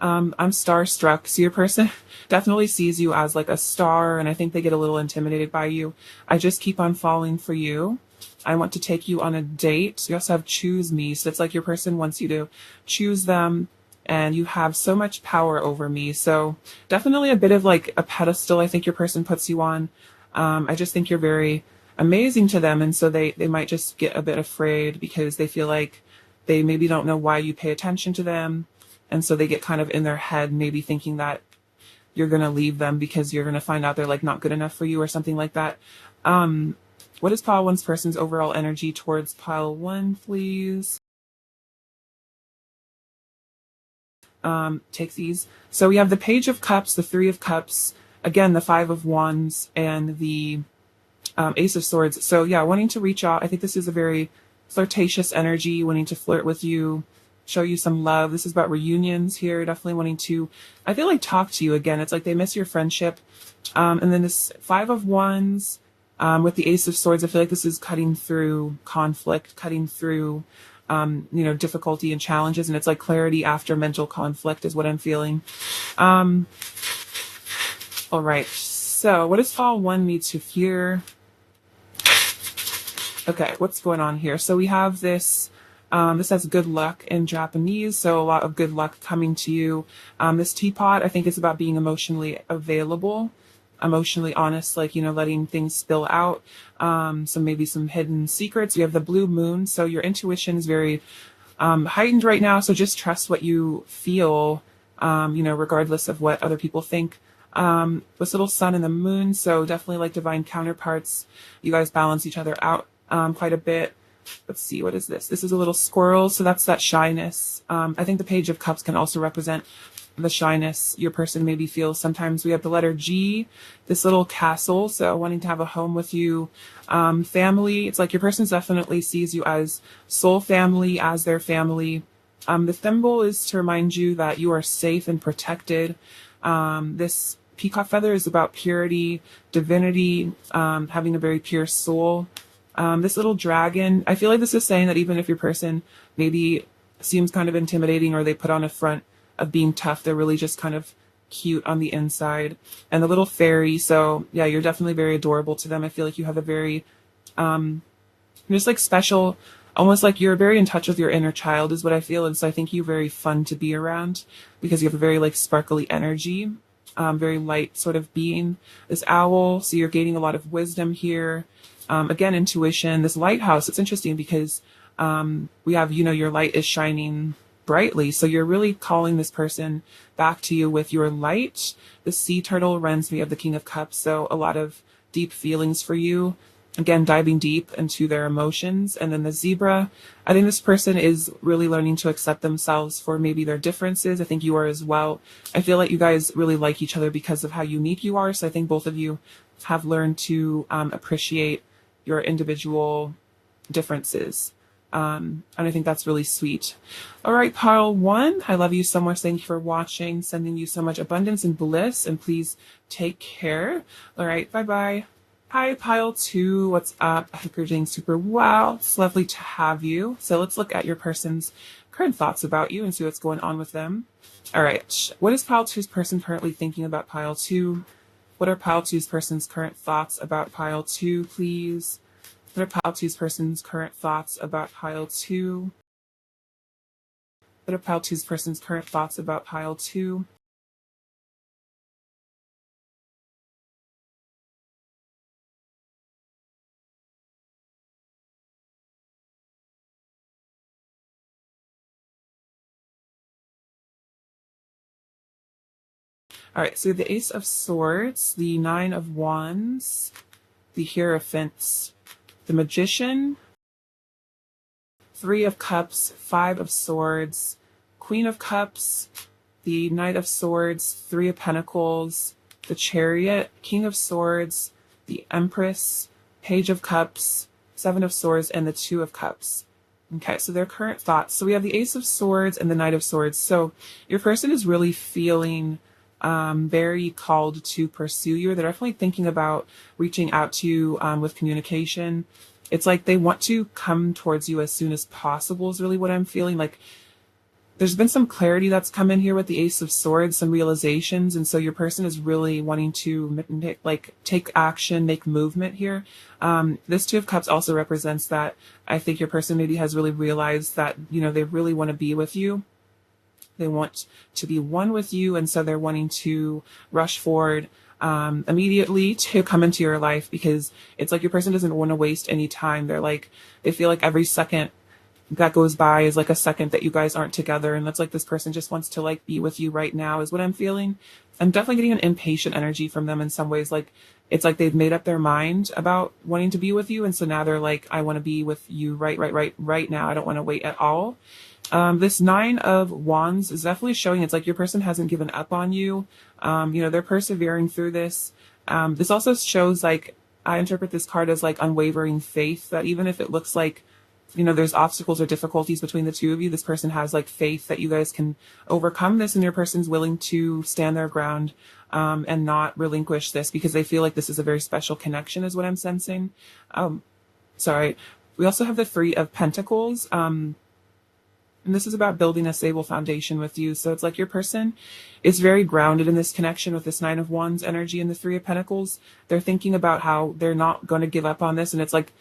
I'm starstruck. So your person definitely sees you as like a star, and I think they get a little intimidated by you. I just keep on falling for you. I want to take you on a date. You also have choose me. So it's like your person wants you to choose them, and you have so much power over me. So definitely a bit of like a pedestal I think your person puts you on. I just think you're very amazing to them, and so they might just get a bit afraid because they feel like they maybe don't know why you pay attention to them, and so they get kind of in their head maybe thinking that you're going to leave them because you're going to find out they're like not good enough for you or something like that. What is Pile One's person's overall energy towards Pile One, please? Take these. So we have the Page of Cups, the Three of Cups, again, the Five of Wands, and the Ace of Swords. So yeah, wanting to reach out. I think this is a very flirtatious energy, wanting to flirt with you, show you some love. This is about reunions here, definitely wanting to, I feel like, talk to you again. It's like they miss your friendship. And then this Five of Wands with the Ace of Swords, I feel like this is cutting through conflict, cutting through difficulty and challenges, and it's like clarity after mental conflict is what I'm feeling. All right, so what does Pile One need to hear? Okay, what's going on here? So we have this. This has good luck in Japanese, so a lot of good luck coming to you. This teapot, I think, is about being emotionally available, emotionally honest, like, letting things spill out. So maybe some hidden secrets. We have the blue moon, so your intuition is very heightened right now, so just trust what you feel, regardless of what other people think. This little sun and the moon, so definitely like divine counterparts. You guys balance each other out quite a bit. Let's see, what is this? This is a little squirrel, so that's that shyness. I think the Page of Cups can also represent the shyness your person maybe feels. Sometimes we have the letter G, this little castle, so wanting to have a home with you. Family, it's like your person definitely sees you as soul family, as their family. The thimble is to remind you that you are safe and protected. This peacock feather is about purity, divinity, having a very pure soul. This little dragon, I feel like this is saying that even if your person maybe seems kind of intimidating or they put on a front of being tough, they're really just kind of cute on the inside. And the little fairy, so yeah, you're definitely very adorable to them. I feel like you have a very, just like special, almost like you're very in touch with your inner child is what I feel. And so I think you're very fun to be around because you have a very like sparkly energy, very light sort of being. This owl, so you're gaining a lot of wisdom here. Again, intuition, this lighthouse, it's interesting because we have, your light is shining brightly. So you're really calling this person back to you with your light. The sea turtle reminds me of the King of Cups. So a lot of deep feelings for you. Again, diving deep into their emotions. And then the zebra, I think this person is really learning to accept themselves for maybe their differences. I think you are as well. I feel like you guys really like each other because of how unique you are. So I think both of you have learned to appreciate your individual differences. And I think that's really sweet. All right, Pile One, I love you so much. Thank you for watching. Sending you so much abundance and bliss. And please take care. All right, bye-bye. Hi, Pile Two. What's up? I hope you're doing super well. It's lovely to have you. So let's look at your person's current thoughts about you and see what's going on with them. All right. What is Pile Two's person currently thinking about Pile Two? What are Pile Two's person's current thoughts about Pile Two, please? What are Pile Two's person's current thoughts about Pile Two? What are Pile Two's person's current thoughts about Pile Two? All right, so the Ace of Swords, the Nine of Wands, the Hierophant, the Magician, Three of Cups, Five of Swords, Queen of Cups, the Knight of Swords, Three of Pentacles, the Chariot, King of Swords, the Empress, Page of Cups, Seven of Swords, and the Two of Cups. Okay, so their current thoughts. So we have the Ace of Swords and the Knight of Swords. So your person is really feeling very called to pursue you. They're definitely thinking about reaching out to you with communication. It's like they want to come towards you as soon as possible is really what I'm feeling. Like there's been some clarity that's come in here with the Ace of Swords, some realizations, and so your person is really wanting to take action, make movement here. This Two of Cups also represents that I think your person maybe has really realized that, you know, they really want to be with you. They want to be one with you, and so they're wanting to rush forward immediately to come into your life, because it's like your person doesn't want to waste any time. They feel like every second that goes by is like a second that you guys aren't together, and that's like this person just wants to like be with you right now is what I'm feeling. I'm definitely getting an impatient energy from them in some ways. Like it's like they've made up their mind about wanting to be with you, and so now they're like, I want to be with you right now. I don't want to wait at all. This Nine of Wands is definitely showing it's like your person hasn't given up on you. You know, they're persevering through this. This also shows, like, I interpret this card as like unwavering faith, that even if it looks like, you know, there's obstacles or difficulties between the two of you, this person has like faith that you guys can overcome this, and your person's willing to stand their ground and not relinquish this, because they feel like this is a very special connection is what I'm sensing. Sorry. We also have the Three of Pentacles. And this is about building a stable foundation with you. So it's like your person is very grounded in this connection with this Nine of Wands energy and the Three of Pentacles. They're thinking about how they're not going to give up on this. And it's like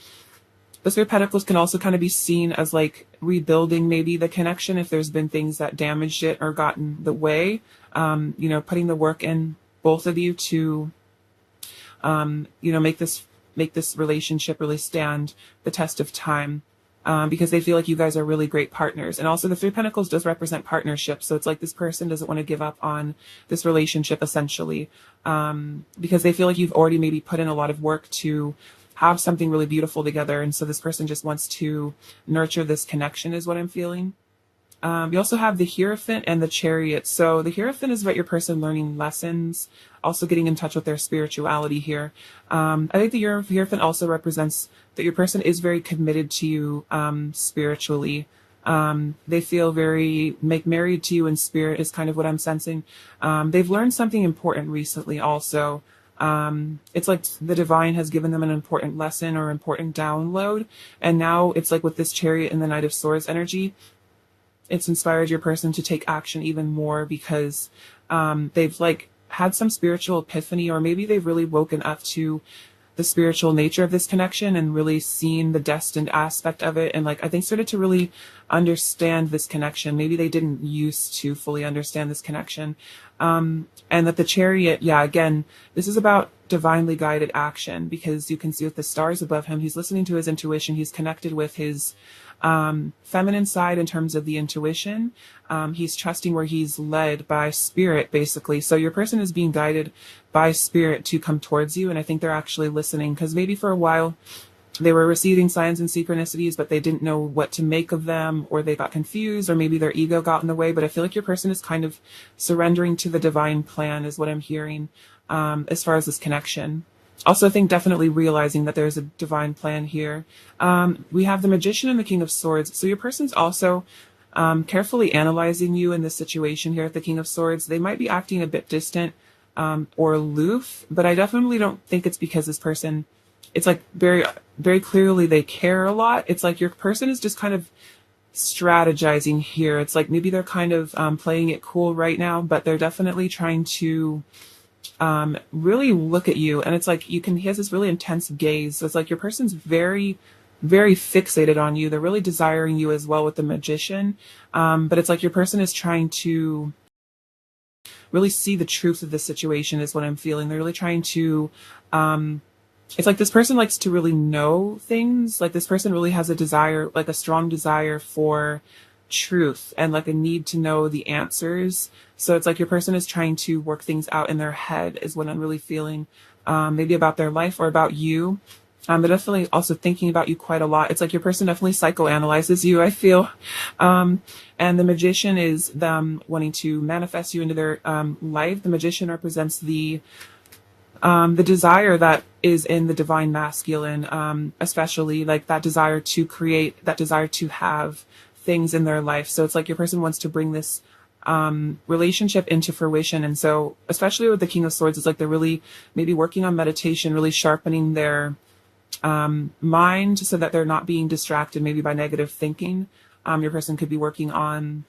the Three of Pentacles can also kind of be seen as like rebuilding maybe the connection if there's been things that damaged it or got in the way. You know, putting the work in, both of you, to, you know, make this relationship really stand the test of time. Because they feel like you guys are really great partners. And also the Three of Pentacles does represent partnership. So it's like this person doesn't want to give up on this relationship essentially, because they feel like you've already maybe put in a lot of work to have something really beautiful together. And so this person just wants to nurture this connection is what I'm feeling. You also have the Hierophant and the Chariot. So the Hierophant is about your person learning lessons, also getting in touch with their spirituality here. I think the Hierophant also represents that your person is very committed to you spiritually. They feel very married to you in spirit is kind of what I'm sensing. They've learned something important recently also. It's like the divine has given them an important lesson or important download. And now it's like with this Chariot and the Knight of Swords energy, it's inspired your person to take action even more, because they've like had some spiritual epiphany, or maybe they've really woken up to the spiritual nature of this connection and really seen the destined aspect of it, and like I think started to really understand this connection. Maybe they didn't used to fully understand this connection. And that the Chariot, yeah, again, this is about divinely guided action, because you can see with the stars above him, he's listening to his intuition. He's connected with his feminine side in terms of the intuition. He's trusting where he's led by spirit, basically. So your person is being guided by spirit to come towards you. And I think they're actually listening, because maybe for a while they were receiving signs and synchronicities, but they didn't know what to make of them, or they got confused, or maybe their ego got in the way. But I feel like your person is kind of surrendering to the divine plan is what I'm hearing, as far as this connection. Also, I think definitely realizing that there's a divine plan here. We have the Magician and the King of Swords. So your person's also carefully analyzing you in this situation here at the King of Swords. They might be acting a bit distant or aloof, but I definitely don't think it's because this person, it's like very, very clearly they care a lot. It's like your person is just kind of strategizing here. It's like maybe they're kind of playing it cool right now, but they're definitely trying to really look at you. And it's like he has this really intense gaze. So it's like your person's very, very fixated on you. They're really desiring you as well with the Magician. But it's like your person is trying to really see the truth of the situation is what I'm feeling. They're really trying to, it's like this person likes to really know things. Like this person really has a desire, like a strong desire for truth and like a need to know the answers. So it's like your person is trying to work things out in their head is what I'm really feeling, maybe about their life or about you. They're definitely also thinking about you quite a lot. It's like your person definitely psychoanalyzes you, I feel. And the magician is them wanting to manifest you into their life. The magician represents the desire that is in the divine masculine, especially like that desire to create, that desire to have things in their life. So it's like your person wants to bring this relationship into fruition. And so, especially with the King of Swords, it's like they're really maybe working on meditation, really sharpening their mind so that they're not being distracted maybe by negative thinking. Your person could be working on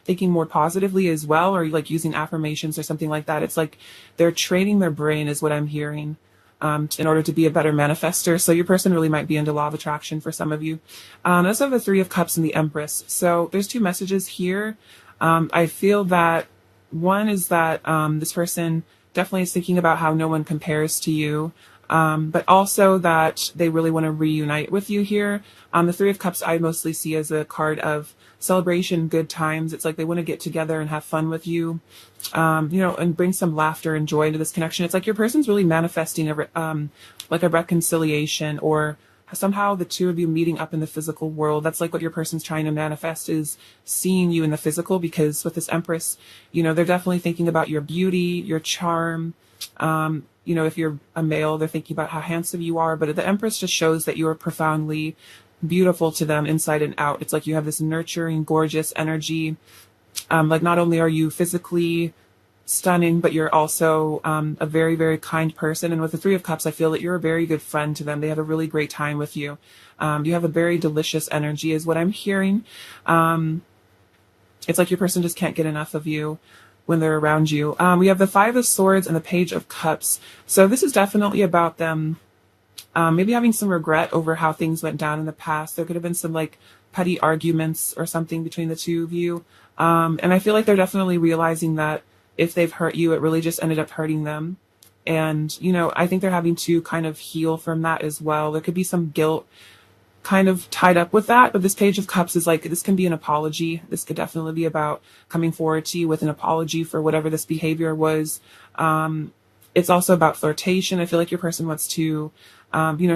thinking more positively as well, or like using affirmations or something like that. It's like they're training their brain is what I'm hearing, in order to be a better manifester. So your person really might be into law of attraction for some of you. I also have the Three of Cups and the Empress. So there's two messages here. I feel that one is that this person definitely is thinking about how no one compares to you, but also that they really want to reunite with you here. The Three of Cups I mostly see as a card of celebration, good times. It's like they want to get together and have fun with you, and bring some laughter and joy into this connection. It's like your person's really manifesting like a reconciliation, or somehow the two of you meeting up in the physical world. That's like what your person's trying to manifest, is seeing you in the physical, because with this Empress, they're definitely thinking about your beauty, your charm. If you're a male, they're thinking about how handsome you are, but the Empress just shows that you are profoundly beautiful to them inside and out. It's like you have this nurturing, gorgeous energy. Like not only are you physically stunning, but you're also a very, very kind person. And with the Three of Cups, I feel that you're a very good friend to them. They have a really great time with you. You have a very delicious energy is what I'm hearing. It's like your person just can't get enough of you when they're around you. We have the Five of Swords and the Page of Cups. So this is definitely about them maybe having some regret over how things went down in the past. There could have been some like petty arguments or something between the two of you. And I feel like they're definitely realizing that if they've hurt you, it really just ended up hurting them. And, I think they're having to kind of heal from that as well. There could be some guilt kind of tied up with that. But this Page of Cups is like, this can be an apology. This could definitely be about coming forward to you with an apology for whatever this behavior was. It's also about flirtation. I feel like your person wants to,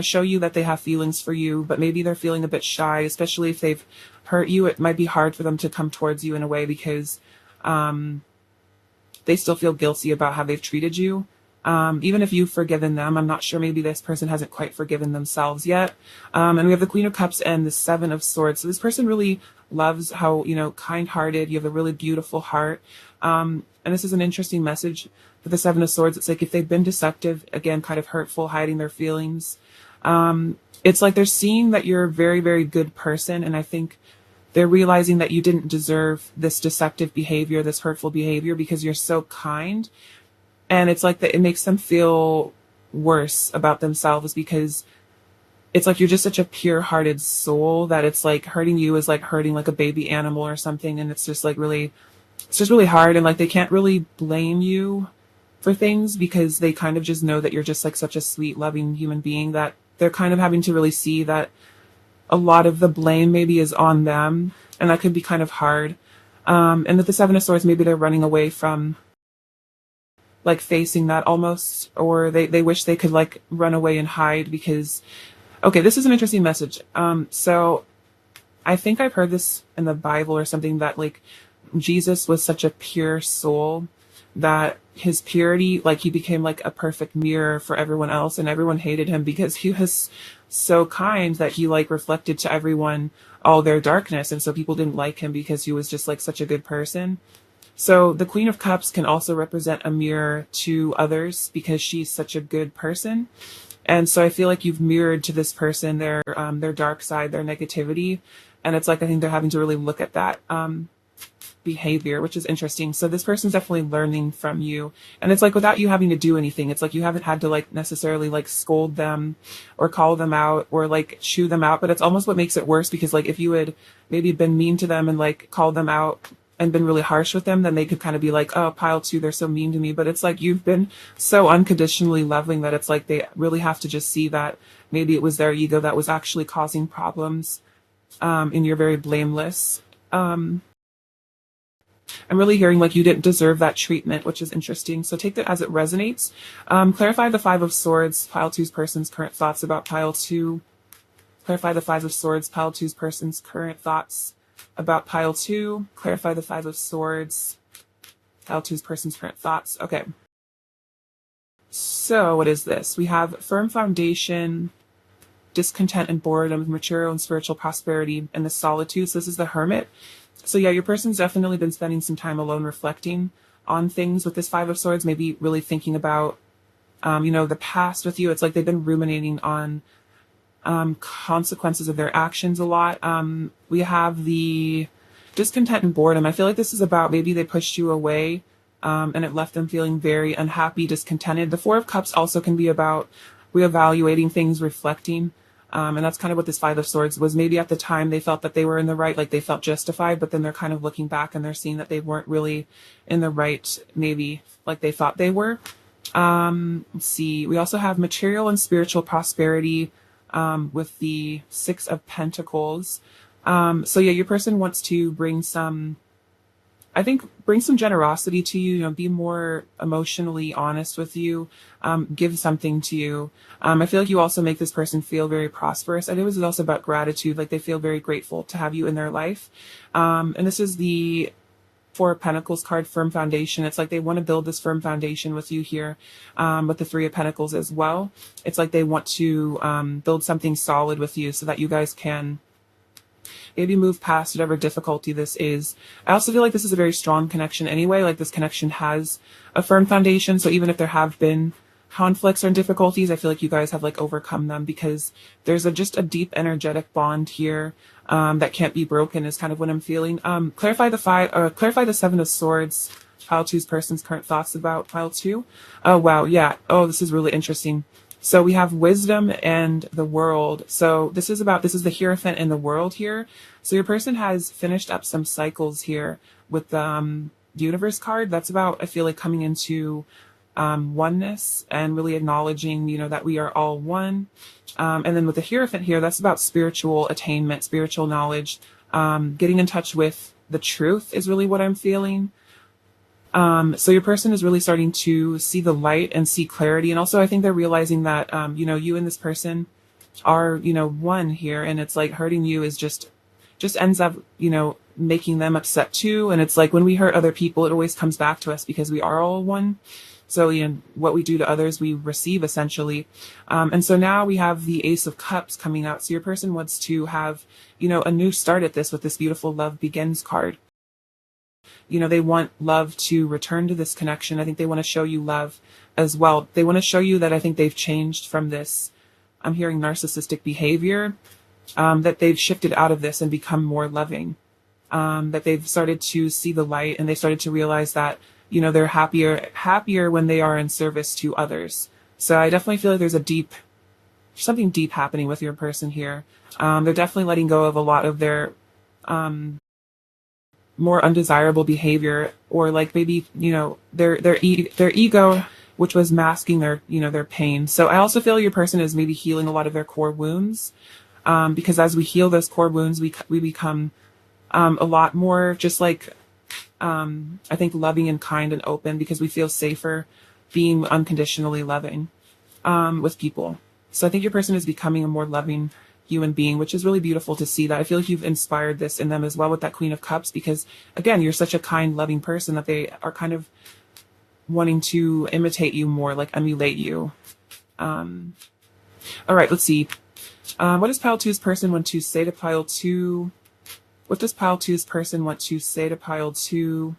show you that they have feelings for you, but maybe they're feeling a bit shy, especially if they've hurt you. It might be hard for them to come towards you in a way because they still feel guilty about how they've treated you. Even if you've forgiven them, I'm not sure, maybe this person hasn't quite forgiven themselves yet. And we have the Queen of Cups and the Seven of Swords. So this person really loves how, kind-hearted, you have a really beautiful heart. And this is an interesting message for the Seven of Swords. It's like if they've been deceptive, again, kind of hurtful, hiding their feelings, it's like they're seeing that you're a very, very good person. And I think they're realizing that you didn't deserve this deceptive behavior, this hurtful behavior, because you're so kind. And it's like that it makes them feel worse about themselves, because it's like you're just such a pure-hearted soul that it's like hurting you is like hurting like a baby animal or something. And it's just really hard. And like they can't really blame you for things because they kind of just know that you're just like such a sweet, loving human being, that they're kind of having to really see that a lot of the blame maybe is on them. And that could be kind of hard. And with the Seven of Swords, maybe they're running away from like facing that almost, or they wish they could like run away and hide because, okay, this is an interesting message. So I think I've heard this in the Bible or something, that like Jesus was such a pure soul that his purity, like he became like a perfect mirror for everyone else, and everyone hated him because he was so kind that he like reflected to everyone all their darkness. And so people didn't like him because he was just like such a good person. So the Queen of Cups can also represent a mirror to others because she's such a good person. And so I feel like you've mirrored to this person their dark side, their negativity. And it's like, I think they're having to really look at that behavior, which is interesting. So this person's definitely learning from you. And it's like without you having to do anything, it's like you haven't had to like necessarily like scold them or call them out or like chew them out. But it's almost what makes it worse, because like if you had maybe been mean to them and like called them out and been really harsh with them, then they could kind of be like, oh, pile two, they're so mean to me. But it's like you've been so unconditionally loving that it's like they really have to just see that maybe it was their ego that was actually causing problems. And you're very blameless. I'm really hearing like you didn't deserve that treatment, which is interesting. So take that as it resonates. Clarify the Five of Swords, pile two's person's current thoughts about pile two. Clarify the Five of Swords, pile two's person's current thoughts about pile two. Clarify the Five of Swords, pile two's person's current thoughts. Okay. So what is this? We have firm foundation, discontent and boredom, material and spiritual prosperity, and the solitude. So this is the Hermit. So yeah, your person's definitely been spending some time alone reflecting on things with this Five of Swords, maybe really thinking about, the past with you. It's like they've been ruminating on consequences of their actions a lot. We have the discontent and boredom. I feel like this is about maybe they pushed you away and it left them feeling very unhappy, discontented. The Four of Cups also can be about reevaluating things, reflecting. And that's kind of what this Five of Swords was. Maybe at the time they felt that they were in the right, like they felt justified, but then they're kind of looking back and they're seeing that they weren't really in the right, maybe like they thought they were. Let's see. We also have material and spiritual prosperity with the Six of Pentacles. So yeah, your person wants to bring some generosity to you, be more emotionally honest with you, give something to you. I feel like you also make this person feel very prosperous. And it was also about gratitude, like they feel very grateful to have you in their life. And this is the Four of Pentacles card, firm foundation. It's like they want to build this firm foundation with you here, with the Three of Pentacles as well. It's like they want to build something solid with you so that you guys can maybe move past whatever difficulty this is. I also feel like this is a very strong connection anyway. Like this connection has a firm foundation. So even if there have been conflicts or difficulties, I feel like you guys have like overcome them because there's just a deep energetic bond here that can't be broken is kind of what I'm feeling. Clarify the Seven of Swords, pile two's person's current thoughts about pile two. Oh, wow. Yeah. Oh, this is really interesting. So we have wisdom and the world. So this is the Hierophant and the world here. So your person has finished up some cycles here with the universe card. That's about, I feel like, coming into oneness and really acknowledging, that we are all one. And then with the Hierophant here, that's about spiritual attainment, spiritual knowledge, getting in touch with the truth is really what I'm feeling. So your person is really starting to see the light and see clarity. And also I think they're realizing that, you and this person are, one here, and it's like hurting you is just ends up, making them upset too. And it's like when we hurt other people, it always comes back to us because we are all one. So, what we do to others, we receive essentially. And so now we have the Ace of Cups coming out. So your person wants to have, a new start at this with this beautiful Love Begins card. They want love to return to this connection. I think they want to show you love as well. They want to show you that I think they've changed from this, I'm hearing narcissistic behavior, that they've shifted out of this and become more loving, that they've started to see the light and they started to realize that, they're happier when they are in service to others. So I definitely feel like there's something deep happening with your person here. They're definitely letting go of a lot of their, more undesirable behavior, or like maybe, their ego, which was masking their, their pain. So I also feel your person is maybe healing a lot of their core wounds, because as we heal those core wounds, we become, a lot more just like, I think loving and kind and open because we feel safer being unconditionally loving, with people. So I think your person is becoming a more loving human being, which is really beautiful to see that. I feel like you've inspired this in them as well with that Queen of Cups, because again, you're such a kind, loving person that they are kind of wanting to imitate you more, like emulate you. All right, let's see. What does pile two's person want to say to pile two? What does pile two's person want to say to pile two?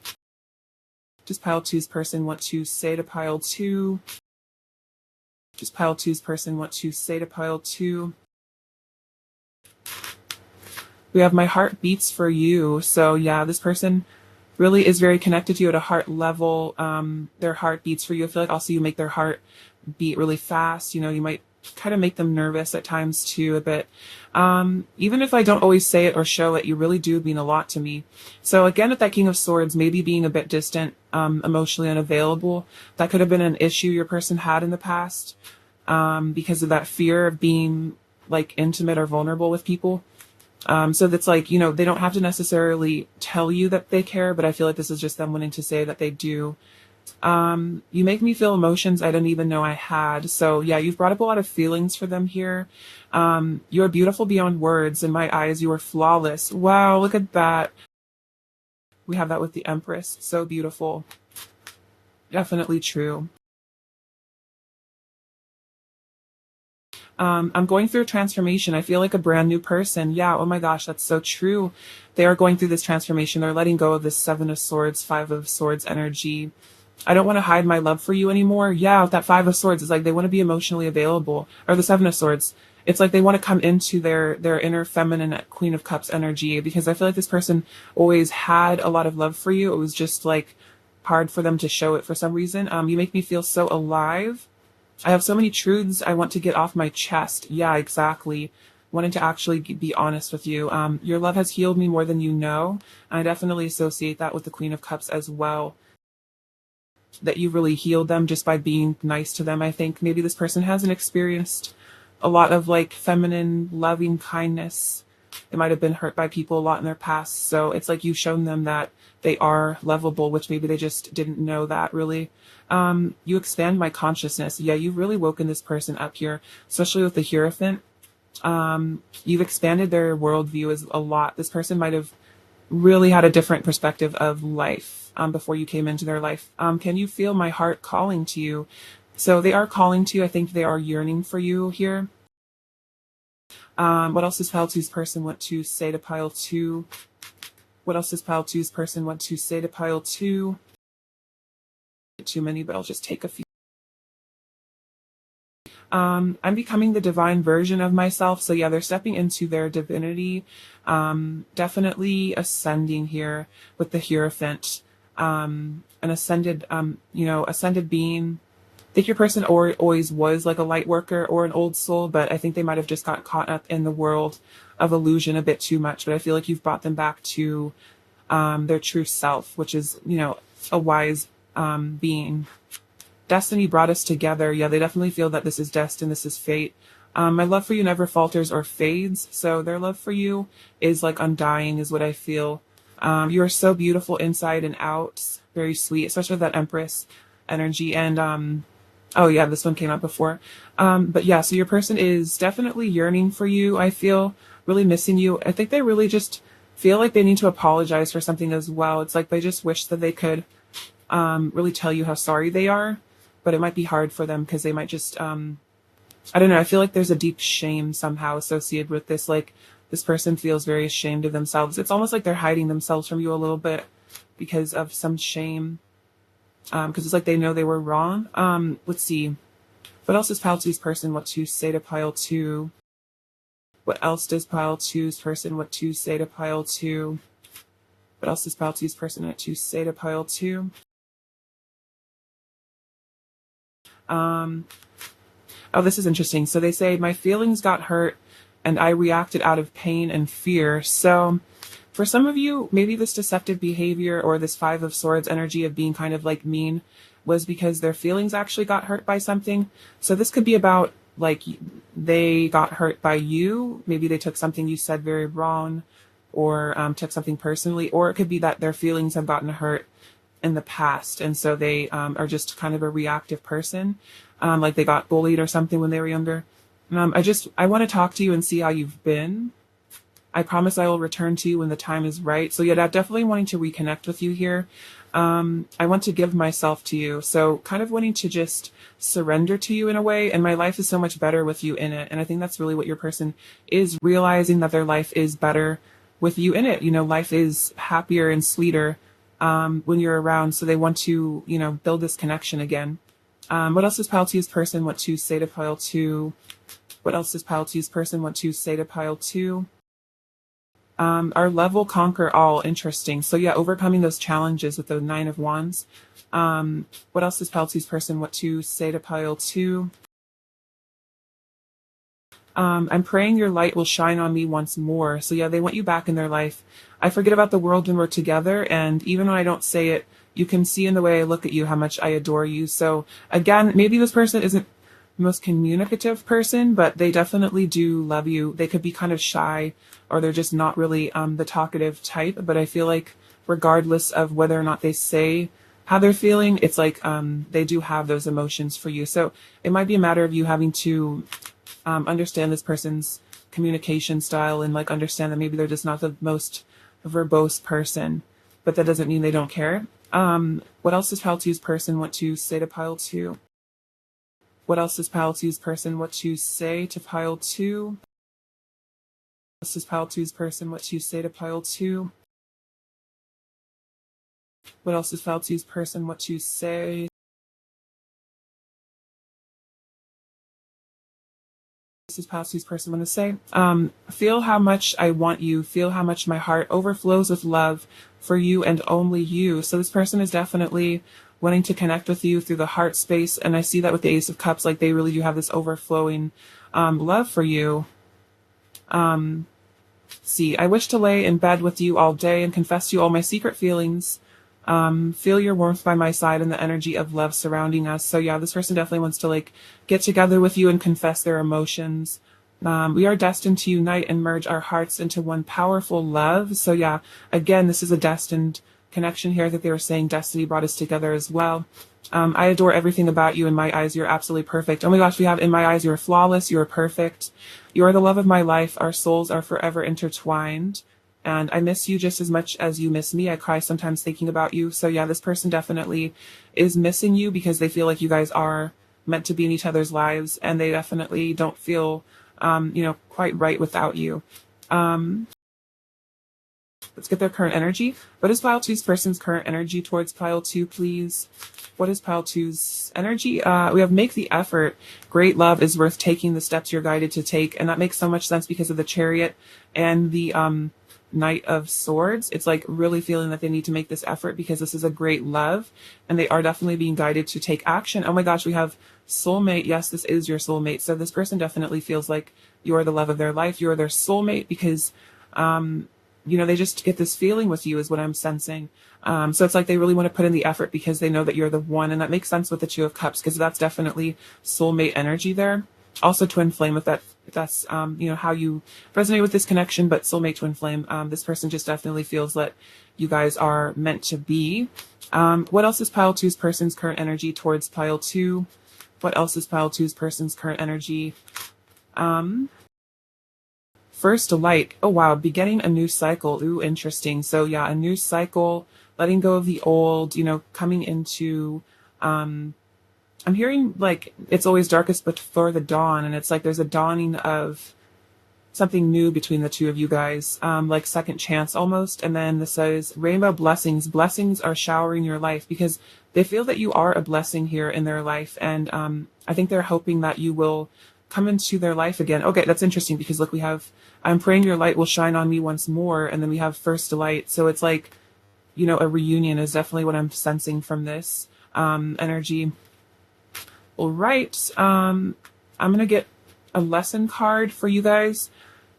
Does pile two's person want to say to pile two? Does pile two's person want to say to pile two? We have my heart beats for you. So yeah, this person really is very connected to you at a heart level. Their heart beats for you. I feel like also you make their heart beat really fast. You might kind of make them nervous at times too a bit. Even if I don't always say it or show it, you really do mean a lot to me. So again, with that King of Swords, maybe being a bit distant, emotionally unavailable, that could have been an issue your person had in the past, because of that fear of being like intimate or vulnerable with people. So that's like, you know, they don't have to necessarily tell you that they care, but I feel like this is just them wanting to say that they do. You make me feel emotions I didn't even know I had. So yeah, you've brought up a lot of feelings for them here. You're beautiful beyond words. In my eyes, you are flawless. Wow, look at that. We have that with the Empress. So beautiful. Definitely true. I'm going through a transformation. I feel like a brand new person. Yeah, oh my gosh, that's so true. They are going through this transformation. They're letting go of this Seven of Swords, Five of Swords energy. I don't want to hide my love for you anymore. Yeah, with that Five of Swords, it's like they want to be emotionally available. Or the Seven of Swords. It's like they want to come into their inner feminine Queen of Cups energy, because I feel like this person always had a lot of love for you. It was just like hard for them to show it for some reason. You make me feel so alive. I have so many truths I want to get off my chest. Yeah, exactly. Wanting to actually be honest with you. Your love has healed me more than you know. I definitely associate that with the Queen of Cups as well. That you really healed them just by being nice to them. I think maybe this person hasn't experienced a lot of like feminine, loving kindness. They might have been hurt by people a lot in their past. So it's like you've shown them that they are lovable, which maybe they just didn't know that really. You expand my consciousness. Yeah, you've really woken this person up here, especially with the Hierophant. You've expanded their worldview as a lot. This person might have really had a different perspective of life before you came into their life. Can you feel my heart calling to you? So they are calling to you. I think they are yearning for you here. What else does pile two's person want to say to pile two? What else does pile two's person want to say to pile two? Too many, but I'll just take a few. I'm becoming the divine version of myself. So yeah, they're stepping into their divinity. Definitely ascending here with the Hierophant. An ascended, ascended being. I think your person always was like a light worker or an old soul, but I think they might have just got caught up in the world of illusion a bit too much. But I feel like you've brought them back to their true self, which is, a wise being. Destiny brought us together. Yeah, they definitely feel that this is destined, this is fate. My love for you never falters or fades. So their love for you is like undying, is what I feel. You are so beautiful inside and out. Very sweet, especially with that Empress energy. And oh yeah, this one came up before. But yeah, so your person is definitely yearning for you. I feel really missing you. I think they really just feel like they need to apologize for something as well. It's like they just wish that they could really tell you how sorry they are. But it might be hard for them because they might just, I don't know. I feel like there's a deep shame somehow associated with this. Like this person feels very ashamed of themselves. It's almost like they're hiding themselves from you a little bit because of some shame. Because it's like they know they were wrong. Let's see. What else does pile two's person want to say to pile two? What else does pile two's person want to say to pile two? What else does pile two's person want to say to pile two? Oh, this is interesting. So they say, my feelings got hurt and I reacted out of pain and fear. So for some of you, maybe this deceptive behavior or this Five of Swords energy of being kind of like mean was because their feelings actually got hurt by something. So this could be about like they got hurt by you. Maybe they took something you said very wrong or took something personally, or it could be that their feelings have gotten hurt in the past, and so they are just kind of a reactive person, like they got bullied or something when they were younger. I want to talk to you and see how you've been. I promise I will return to you when the time is right. So yeah, I'm definitely wanting to reconnect with you here. I want to give myself to you, so kind of wanting to just surrender to you in a way, and my life is so much better with you in it. And I think that's really what your person is, realizing that their life is better with you in it. Life is happier and sweeter when you're around. So they want to, build this connection again. What else does pile two's person want to say to pile two? What else does pile two's person want to say to pile two? Our love will conquer all. Interesting. So yeah, overcoming those challenges with the Nine of Wands. What else does pile two's person want to say to pile two? I'm praying your light will shine on me once more. So yeah, they want you back in their life. I forget about the world when we're together, and even when I don't say it, you can see in the way I look at you how much I adore you. So again, maybe this person isn't most communicative person, but they definitely do love you. They could be kind of shy, or they're just not really the talkative type, but I feel like regardless of whether or not they say how they're feeling, it's like they do have those emotions for you. So it might be a matter of you having to understand this person's communication style and like understand that maybe they're just not the most verbose person, but that doesn't mean they don't care. What else does pile two's person want to say to pile two? What else does pile two's person want to say to pile two? What else does pile two's person want to say to pile two? What else does pile two's person want to say? This is pile two's person want to say. Feel how much I want you. Feel how much my heart overflows with love for you and only you. So this person is definitely wanting to connect with you through the heart space. And I see that with the Ace of Cups, like they really do have this overflowing love for you. See, I wish to lay in bed with you all day and confess to you all my secret feelings. Feel your warmth by my side and the energy of love surrounding us. So yeah, this person definitely wants to like get together with you and confess their emotions. We are destined to unite and merge our hearts into one powerful love. So yeah, again, this is a destined connection here that they were saying destiny brought us together as well. I adore everything about you. In my eyes, you're absolutely perfect. Oh my gosh, we have in my eyes, you're flawless. You're perfect. You are the love of my life. Our souls are forever intertwined. And I miss you just as much as you miss me. I cry sometimes thinking about you. So yeah, this person definitely is missing you because they feel like you guys are meant to be in each other's lives, and they definitely don't feel, quite right without you. Let's get their current energy. What is pile two's person's current energy towards pile two, please? What is pile two's energy? We have make the effort. Great love is worth taking the steps you're guided to take. And that makes so much sense because of the Chariot and the, Knight of Swords. It's like really feeling that they need to make this effort because this is a great love and they are definitely being guided to take action. Oh my gosh, we have soulmate. Yes, this is your soulmate. So this person definitely feels like you are the love of their life. You are their soulmate because, they just get this feeling with you is what I'm sensing. So it's like they really want to put in the effort because they know that you're the one. And that makes sense with the Two of Cups because that's definitely soulmate energy there. Also twin flame with that. That's, how you resonate with this connection, but soulmate twin flame. This person just definitely feels that you guys are meant to be. What else is pile two's person's current energy towards pile two? What else is pile two's person's current energy? First delight. Oh wow, beginning a new cycle. Ooh, interesting. So yeah, a new cycle, letting go of the old, coming into, I'm hearing like it's always darkest before the dawn, and it's like there's a dawning of something new between the two of you guys, like second chance almost. And then this says rainbow blessings. Blessings are showering your life because they feel that you are a blessing here in their life, and I think they're hoping that you will come into their life again. Okay, that's interesting because look, we have I'm praying your light will shine on me once more, and then we have first delight. So it's like, a reunion is definitely what I'm sensing from this energy. All right, I'm going to get a lesson card for you guys.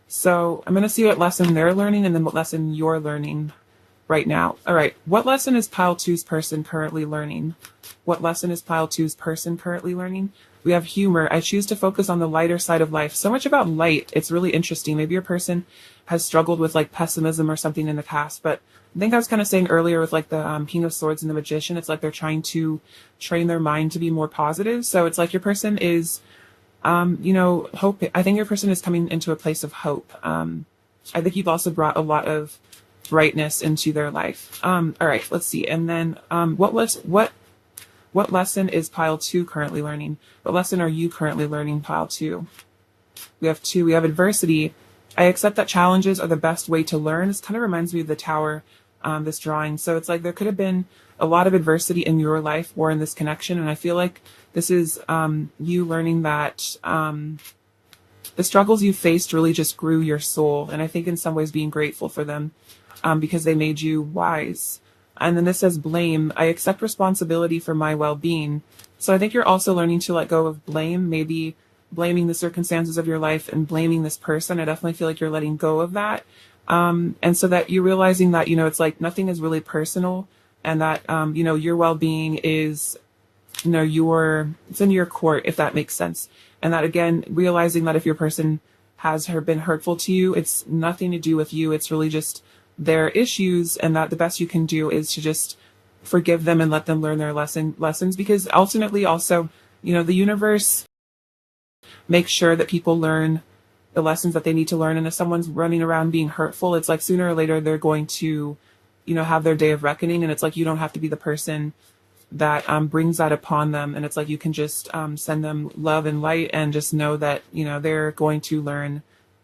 So I'm going to see what lesson they're learning and then what lesson you're learning right now. All right, what lesson is pile two's person currently learning? What lesson is pile two's person currently learning? We have humor. I choose to focus on the lighter side of life. So much about light. It's really interesting. Maybe your person has struggled with like pessimism or something in the past, but I think I was kind of saying earlier with like the King of Swords and the Magician, it's like they're trying to train their mind to be more positive. So it's like your person is, hope. I think your person is coming into a place of hope. I think you've also brought a lot of brightness into their life. All right, let's see. And then, what lesson is pile two currently learning? What lesson are you currently learning, pile two? We have two. We have adversity. I accept that challenges are the best way to learn. This kind of reminds me of the Tower, this drawing. So it's like there could have been a lot of adversity in your life or in this connection. And I feel like this is you learning that the struggles you faced really just grew your soul. And I think in some ways being grateful for them because they made you wise. And then this says blame. I accept responsibility for my well-being. So I think you're also learning to let go of blame, maybe blaming the circumstances of your life and blaming this person. I definitely feel like you're letting go of that. And so that you're realizing that, it's like nothing is really personal and that, your well-being is it's in your court, if that makes sense. And that again, realizing that if your person has been hurtful to you, it's nothing to do with you. It's really just their issues, and that the best you can do is to just forgive them and let them learn their lessons, because ultimately also, the universe makes sure that people learn the lessons that they need to learn. And if someone's running around being hurtful, it's like sooner or later they're going to, have their day of reckoning. And it's like you don't have to be the person that brings that upon them. And it's like you can just send them love and light, and just know that, they're going to learn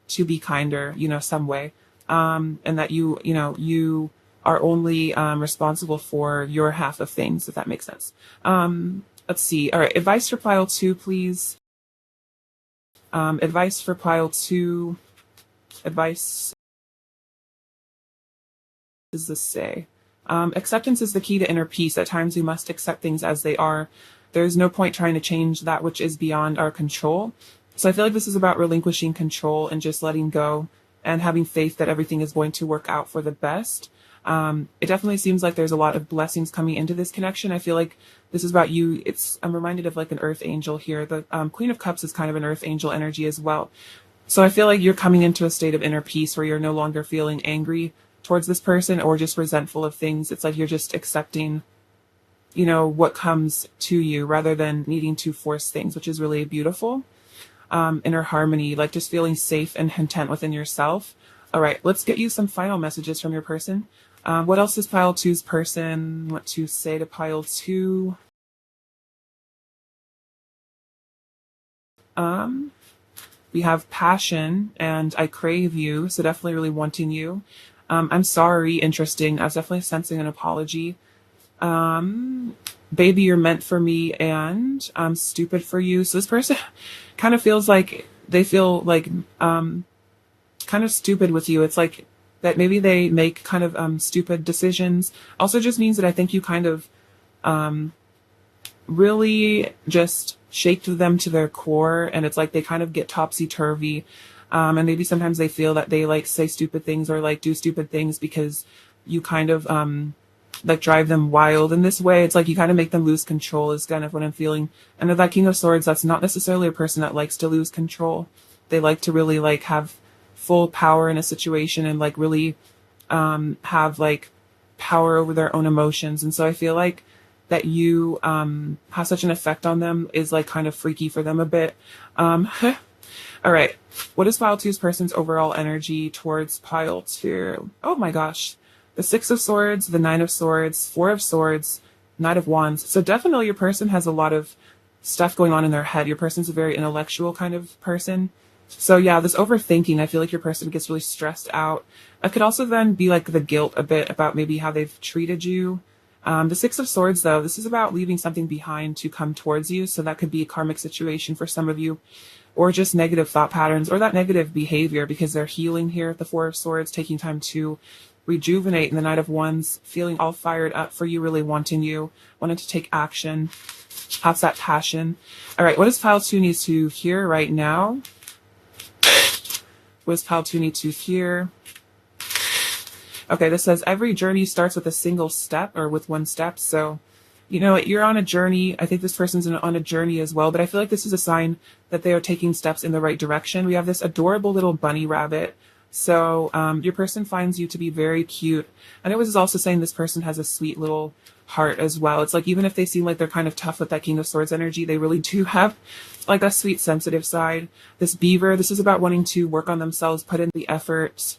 to be kinder, some way. And that you are only responsible for your half of things, if that makes sense. Let's see. All right. Advice for pile 2, please. Advice for pile 2. Advice. What does this say? Acceptance is the key to inner peace. At times we must accept things as they are. There's no point trying to change that which is beyond our control. So I feel like this is about relinquishing control and just letting go and having faith that everything is going to work out for the best. It definitely seems like there's a lot of blessings coming into this connection. I feel like this is about you. I'm reminded of like an earth angel here. The Queen of Cups is kind of an earth angel energy as well. So I feel like you're coming into a state of inner peace where you're no longer feeling angry towards this person or just resentful of things. It's like you're just accepting, what comes to you rather than needing to force things, which is really beautiful. Inner harmony, like just feeling safe and content within yourself. All right, let's get you some final messages from your person. What else does pile 2's person want to say to pile 2? We have passion and I crave you, so definitely really wanting you. I'm sorry, interesting. I was definitely sensing an apology. Baby, you're meant for me, and I'm stupid for you. So this person kind of feels like they feel like kind of stupid with you. It's like that maybe they make kind of stupid decisions. Also just means that I think you kind of really just shaked them to their core, and it's like they kind of get topsy-turvy. And maybe sometimes they feel that they like say stupid things or like do stupid things because you kind of like drive them wild in this way. It's like you kind of make them lose control is kind of what I'm feeling. And with that King of Swords, that's not necessarily a person that likes to lose control. They like to really like have full power in a situation and like really have like power over their own emotions. And so I feel like that you have such an effect on them is like kind of freaky for them a bit. All right. What is pile 2's person's overall energy towards pile 2? Oh my gosh. The 6 of Swords, the 9 of Swords, 4 of Swords, Knight of Wands. So definitely your person has a lot of stuff going on in their head. Your person's a very intellectual kind of person. So yeah, this overthinking, I feel like your person gets really stressed out. It could also then be like the guilt a bit about maybe how they've treated you. The 6 of Swords, though, this is about leaving something behind to come towards you. So that could be a karmic situation for some of you, or just negative thought patterns, or that negative behavior, because they're healing here at the 4 of Swords, taking time to rejuvenate. And the Knight of Wands, feeling all fired up for you, really wanting to take action. Have that passion. All right, what does pile 2 need to hear right now? What does pile 2 need to hear? Okay, this says every journey starts with a single step, or with one step. So, you're on a journey. I think this person's on a journey as well, but I feel like this is a sign that they are taking steps in the right direction. We have this adorable little bunny rabbit. So your person finds you to be very cute. And it was also saying this person has a sweet little heart as well. It's like, even if they seem like they're kind of tough with that King of Swords energy, they really do have like a sweet, sensitive side. This beaver, this is about wanting to work on themselves, put in the effort.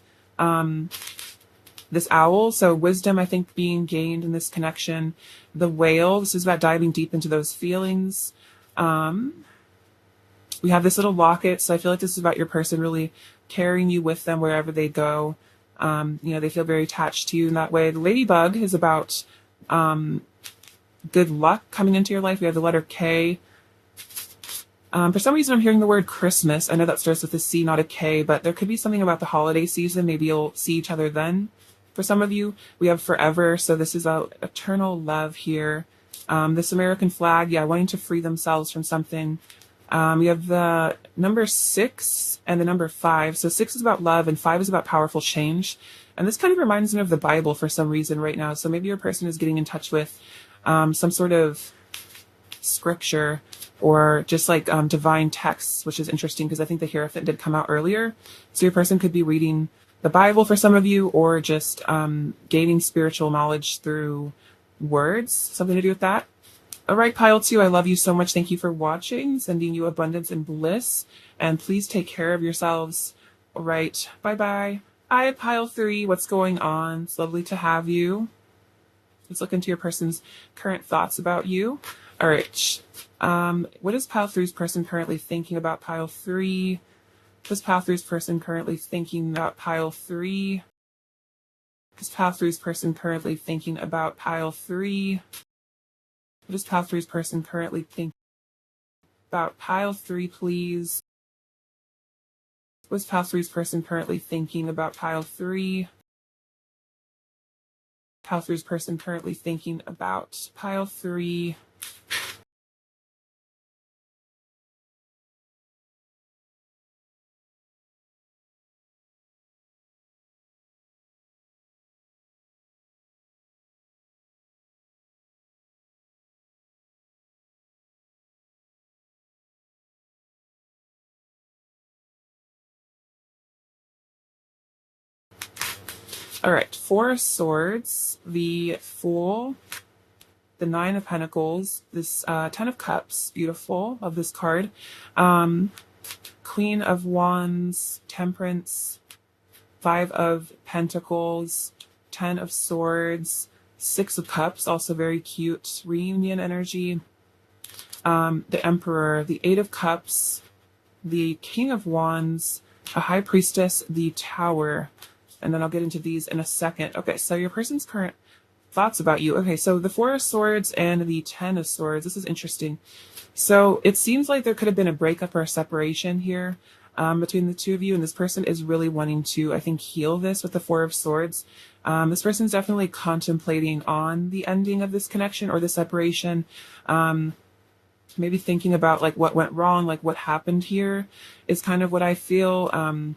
This owl, so wisdom, I think, being gained in this connection. The whale, this is about diving deep into those feelings. We have this little locket, so I feel like this is about your person really carrying you with them wherever they go. They feel very attached to you in that way. The ladybug is about good luck coming into your life. We have the letter K. For some reason, I'm hearing the word Christmas. I know that starts with a C, not a K, but there could be something about the holiday season. Maybe you'll see each other then. For some of you, we have forever. So this is about eternal love here. This American flag, wanting to free themselves from something. We have the number 6 and the number 5. So 6 is about love and 5 is about powerful change. And this kind of reminds me of the Bible for some reason right now. So maybe your person is getting in touch with some sort of scripture or just like divine texts, which is interesting because I think the Hierophant did come out earlier. So your person could be reading the Bible for some of you, or just gaining spiritual knowledge through words, something to do with that. All right, pile 2, I love you so much. Thank you for watching. Sending you abundance and bliss. And please take care of yourselves. All right, bye-bye. Hi, pile 3. What's going on? It's lovely to have you. Let's look into your person's current thoughts about you. All right. What is pile 3's person currently thinking about pile 3? What is pile 3's person currently thinking about pile 3? What is pile 3's person currently thinking about pile 3? What is pile 3's person currently thinking about pile 3, please? What is pile 3's person currently thinking about pile 3? Pile 3's person currently thinking about pile 3. All right, 4 of Swords, the Fool, the 9 of Pentacles, this 10 of Cups, beautiful, of this card, Queen of Wands, Temperance, 5 of Pentacles, 10 of Swords, 6 of Cups, also very cute, reunion energy, the Emperor, the 8 of Cups, the King of Wands, a High Priestess, the Tower, and then I'll get into these in a second. Okay, so your person's current thoughts about you. Okay, so the 4 of Swords and the 10 of Swords, this is interesting. So it seems like there could have been a breakup or a separation here between the two of you, and this person is really wanting to, I think, heal this with the 4 of Swords. This person's definitely contemplating on the ending of this connection or the separation. Maybe thinking about like what went wrong, like what happened here is kind of what I feel.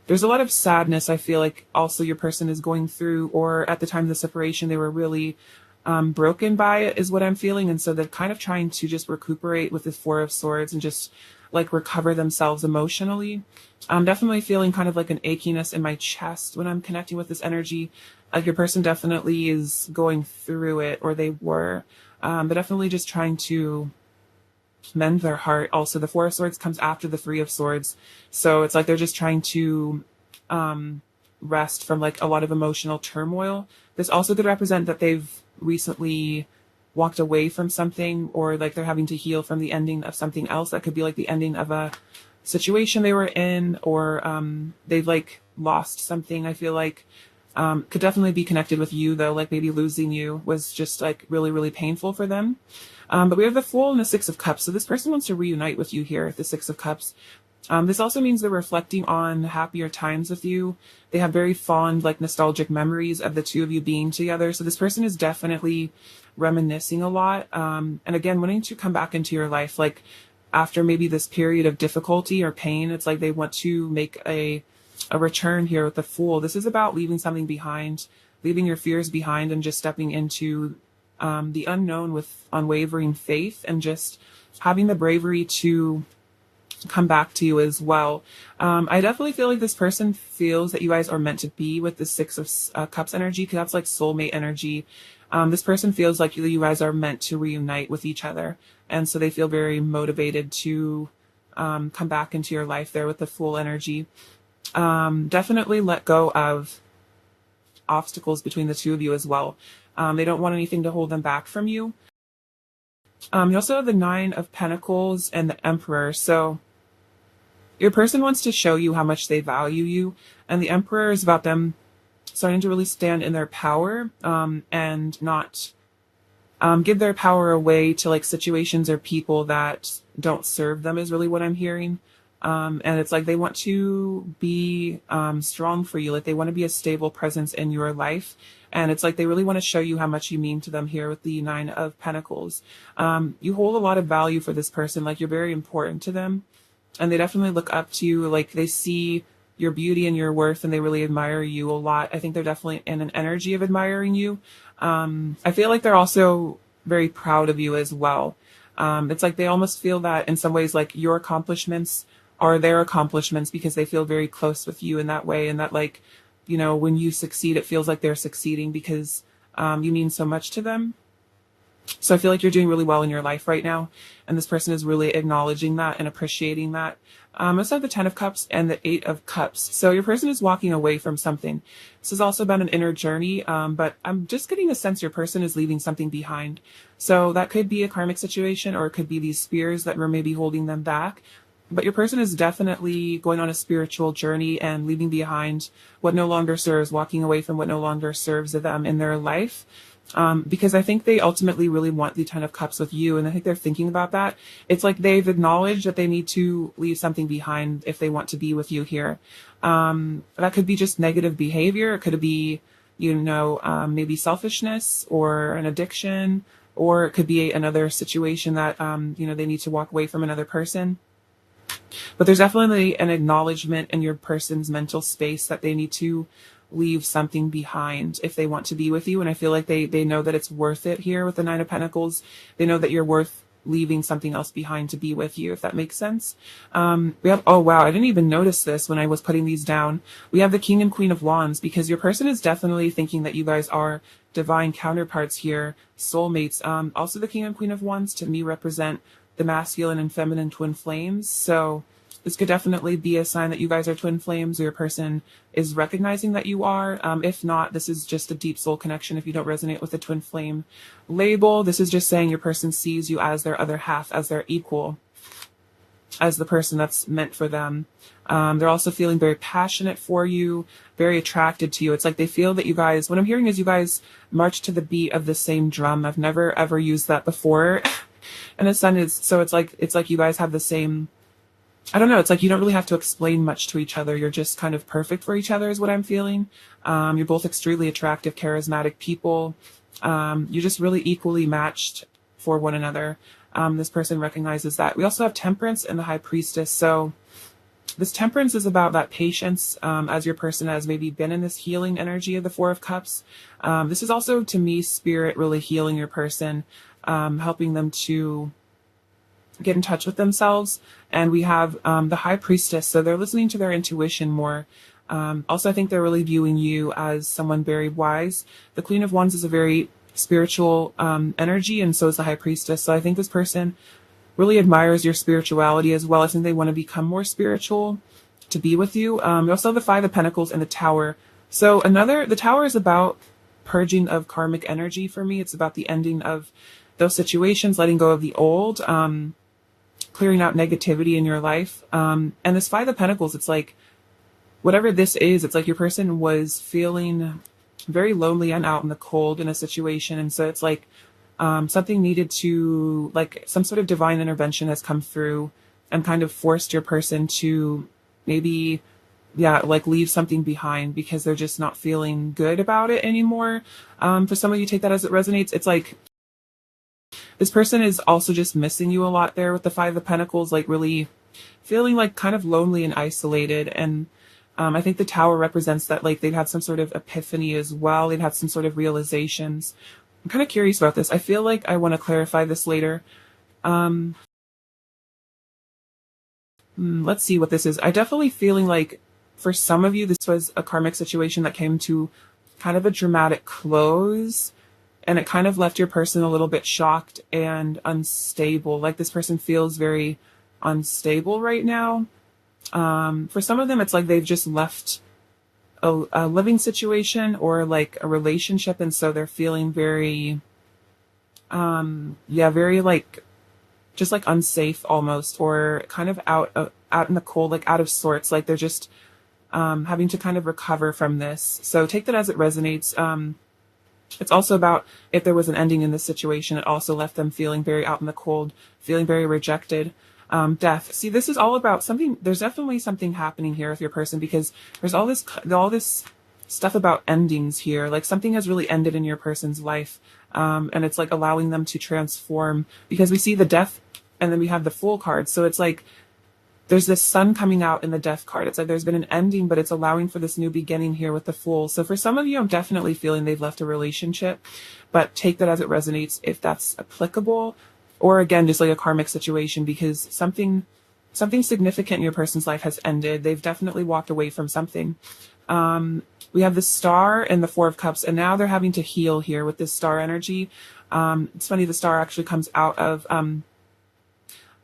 There's a lot of sadness I feel like also your person is going through, or at the time of the separation, they were really broken by it is what I'm feeling. And so they're kind of trying to just recuperate with the 4 of Swords and just like recover themselves emotionally. I'm definitely feeling kind of like an achiness in my chest when I'm connecting with this energy. Like your person definitely is going through it, or they were, but definitely just trying to mend their heart. Also, the 4 of Swords comes after the 3 of Swords. So it's like they're just trying to rest from like a lot of emotional turmoil. This also could represent that they've recently walked away from something, or like they're having to heal from the ending of something else. That could be like the ending of a situation they were in, or they've like lost something. I feel like could definitely be connected with you though, like maybe losing you was just like really, really painful for them. But we have the Fool and the 6 of Cups. So this person wants to reunite with you here, the 6 of Cups. This also means they're reflecting on happier times with you. They have very fond, like nostalgic memories of the two of you being together. So this person is definitely reminiscing a lot. And again, wanting to come back into your life, like after maybe this period of difficulty or pain, it's like they want to make a return here with the Fool. This is about leaving something behind, leaving your fears behind, and just stepping into the unknown with unwavering faith, and just having the bravery to come back to you as well. I definitely feel like this person feels that you guys are meant to be with the 6 of Cups energy, because that's like soulmate energy. This person feels like you guys are meant to reunite with each other, and so they feel very motivated to come back into your life there with the Fool energy. Definitely let go of obstacles between the two of you as well. They don't want anything to hold them back from you. You also have the 9 of Pentacles and the Emperor. So your person wants to show you how much they value you, and the Emperor is about them starting to really stand in their power, and not give their power away to like situations or people that don't serve them, is really what I'm hearing. And it's like they want to be strong for you, like they want to be a stable presence in your life. And it's like they really want to show you how much you mean to them here with the 9 of Pentacles. You hold a lot of value for this person, like you're very important to them. And they definitely look up to you, like they see your beauty and your worth, and they really admire you a lot. I think they're definitely in an energy of admiring you. I feel like they're also very proud of you as well. It's like they almost feel that in some ways, like your accomplishments are their accomplishments because they feel very close with you in that way. And that like, you know, when you succeed, it feels like they're succeeding because you mean so much to them. So I feel like you're doing really well in your life right now. And this person is really acknowledging that and appreciating that. I also have the 10 of Cups and the 8 of Cups. So your person is walking away from something. This is also about an inner journey, but I'm just getting a sense your person is leaving something behind. So that could be a karmic situation, or it could be these fears that were maybe holding them back. But your person is definitely going on a spiritual journey and leaving behind what no longer serves, walking away from what no longer serves them in their life. Because I think they ultimately really want the 10 of Cups with you. And I think they're thinking about that. It's like they've acknowledged that they need to leave something behind if they want to be with you here. That could be just negative behavior. It could be, maybe selfishness or an addiction, or it could be another situation that, they need to walk away from another person. But there's definitely an acknowledgement in your person's mental space that they need to leave something behind if they want to be with you. And I feel like they know that it's worth it here with the 9 of Pentacles. They know that you're worth leaving something else behind to be with you, if that makes sense. We have, oh wow, I didn't even notice this when I was putting these down. We have the King and Queen of Wands, because your person is definitely thinking that you guys are divine counterparts here, soulmates. Also the King and Queen of Wands to me represent the masculine and feminine twin flames. So this could definitely be a sign that you guys are twin flames, or your person is recognizing that you are. If not, this is just a deep soul connection. If you don't resonate with the twin flame label, this is just saying your person sees you as their other half, as their equal, as the person that's meant for them. They're also feeling very passionate for you, very attracted to you. It's like they feel that you guys, what I'm hearing is you guys march to the beat of the same drum. I've never ever used that before. And the sun is, so it's like you guys have the same, I don't know, it's like you don't really have to explain much to each other. You're just kind of perfect for each other is what I'm feeling. You're both extremely attractive, charismatic people. You're just really equally matched for one another. This person recognizes that. We also have Temperance and the High Priestess. So this Temperance is about that patience, as your person has maybe been in this healing energy of the 4 of Cups. This is also, to me, spirit really healing your person, helping them to get in touch with themselves. And we have the High Priestess, so they're listening to their intuition more. Also, I think they're really viewing you as someone very wise. The Queen of Wands is a very spiritual energy, and so is the High Priestess. So I think this person really admires your spirituality as well. I think they want to become more spiritual to be with you. You also have the 5 of Pentacles and the Tower. So the Tower is about purging of karmic energy for me. It's about the ending of those situations, letting go of the old, clearing out negativity in your life. And this 5 of Pentacles, it's like, whatever this is, it's like your person was feeling very lonely and out in the cold in a situation. And so it's like something needed to, like some sort of divine intervention has come through and kind of forced your person to maybe, like leave something behind because they're just not feeling good about it anymore. For some of you, take that as it resonates. It's like, this person is also just missing you a lot there with the 5 of Pentacles, like really feeling like kind of lonely and isolated. And I think the Tower represents that, like they've had some sort of epiphany as well. They've had some sort of realizations. I'm kind of curious about this. I feel like I want to clarify this later. Let's see what this is. I definitely feeling like for some of you, this was a karmic situation that came to kind of a dramatic close. And it kind of left your person a little bit shocked and unstable. Like this person feels very unstable right now. For some of them, it's like they've just left a living situation or like a relationship. And so they're feeling very, very like, just like unsafe almost, or kind of out in the cold, like out of sorts. Like they're just having to kind of recover from this. So take that as it resonates. It's also about if there was an ending in this situation, it also left them feeling very out in the cold, feeling very rejected. Death. See, this is all about something. There's definitely something happening here with your person because there's all this stuff about endings here. Like something has really ended in your person's life. And it's like allowing them to transform because we see the Death and then we have the Fool card. So it's like, there's this sun coming out in the Death card. It's like there's been an ending, but it's allowing for this new beginning here with the Fool. So for some of you, I'm definitely feeling they've left a relationship, but take that as it resonates if that's applicable. or again, just like a karmic situation, because something significant in your person's life has ended. They've definitely walked away from something. We have the Star and the Four of Cups, and now they're having to heal here with this Star energy. It's funny, the Star actually comes out of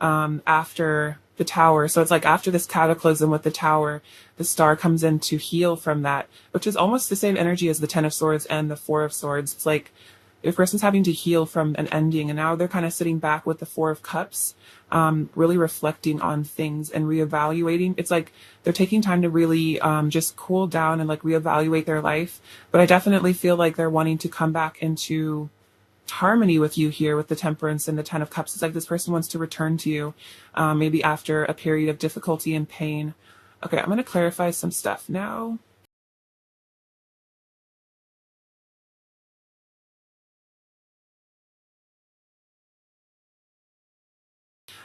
after the Tower. So it's like after this cataclysm with the Tower, the Star comes in to heal from that, which is almost the same energy as the Ten of Swords and the Four of Swords. It's like if person's having to heal from an ending, and now they're kind of sitting back with the Four of Cups, really reflecting on things and reevaluating. It's like they're taking time to really just cool down and like reevaluate their life. But I definitely feel like they're wanting to come back into harmony with you here with the Temperance and the Ten of Cups. It's like this person wants to return to you, maybe after a period of difficulty and pain. Okay, I'm going to clarify some stuff now.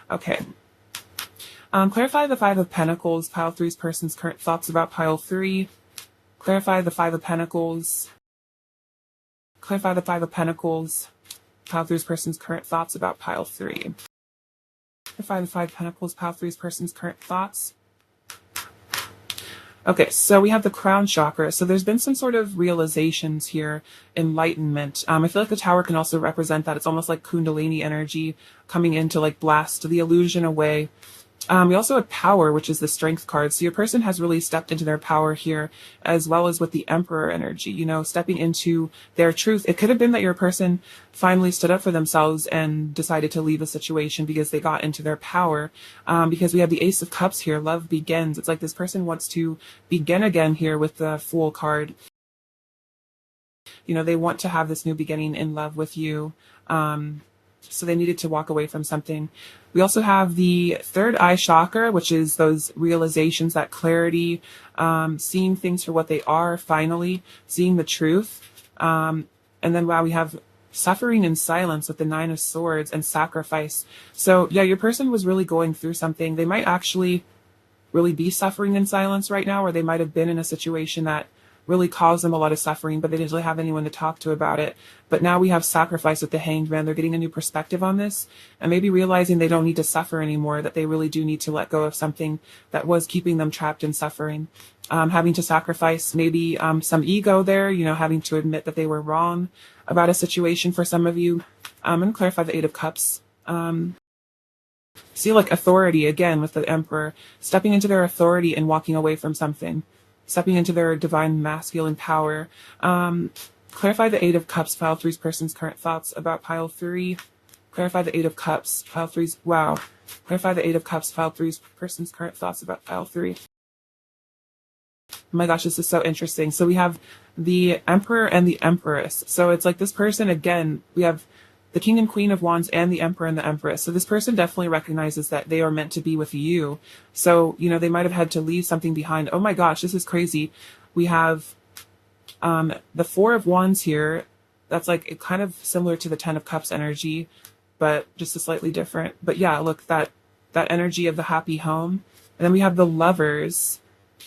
Okay. Clarify the Five of Pentacles, pile three's person's current thoughts about pile three. Clarify the Five of Pentacles. Clarify the Five of Pentacles, pile three's person's current thoughts about pile three. Clarify the Five of Pentacles, pile three's person's current thoughts. Okay, so we have the crown chakra. So there's been some sort of realizations here, enlightenment. I feel like the Tower can also represent that. It's almost like Kundalini energy coming in to like blast the illusion away. We also have power, which is the strength card. So your person has really stepped into their power here, as well as with the Emperor energy, you know, stepping into their truth. It could have been that your person finally stood up for themselves and decided to leave a situation because they got into their power. Because we have the Ace of Cups here, love begins. It's like this person wants to begin again here with the Fool card. You know, they want to have this new beginning in love with you. So they needed to walk away from something. We also have the third eye chakra, which is those realizations, that clarity, seeing things for what they are, finally, seeing the truth. And then, wow, we have suffering in silence with the Nine of Swords and sacrifice. So yeah, your person was really going through something. They might actually really be suffering in silence right now, or they might have been in a situation that really caused them a lot of suffering, but they didn't really have anyone to talk to about it. But now we have sacrifice with the Hanged Man. They're getting a new perspective on this and maybe realizing they don't need to suffer anymore, that they really do need to let go of something that was keeping them trapped in suffering. Having to sacrifice maybe some ego there, you know, having to admit that they were wrong about a situation for some of you. I'm going to clarify the Eight of Cups. See, like authority again with the Emperor, stepping into their authority and walking away from something. Stepping into their divine masculine power. Clarify the Eight of Cups, pile three's person's current thoughts about pile three. Clarify the Eight of Cups, pile three's, wow. Clarify the Eight of Cups, pile three's person's current thoughts about pile three. Oh my gosh, this is so interesting. So we have the Emperor and the Empress. So it's like this person, again, we have the King and Queen of Wands and the Emperor and the Empress. So this person definitely recognizes that they are meant to be with you. So, you know, they might have had to leave something behind. Oh my gosh, this is crazy. We have the Four of Wands here. That's like kind of similar to the Ten of Cups energy, but just a slightly different. But yeah, look, that energy of the happy home. And then we have the Lovers.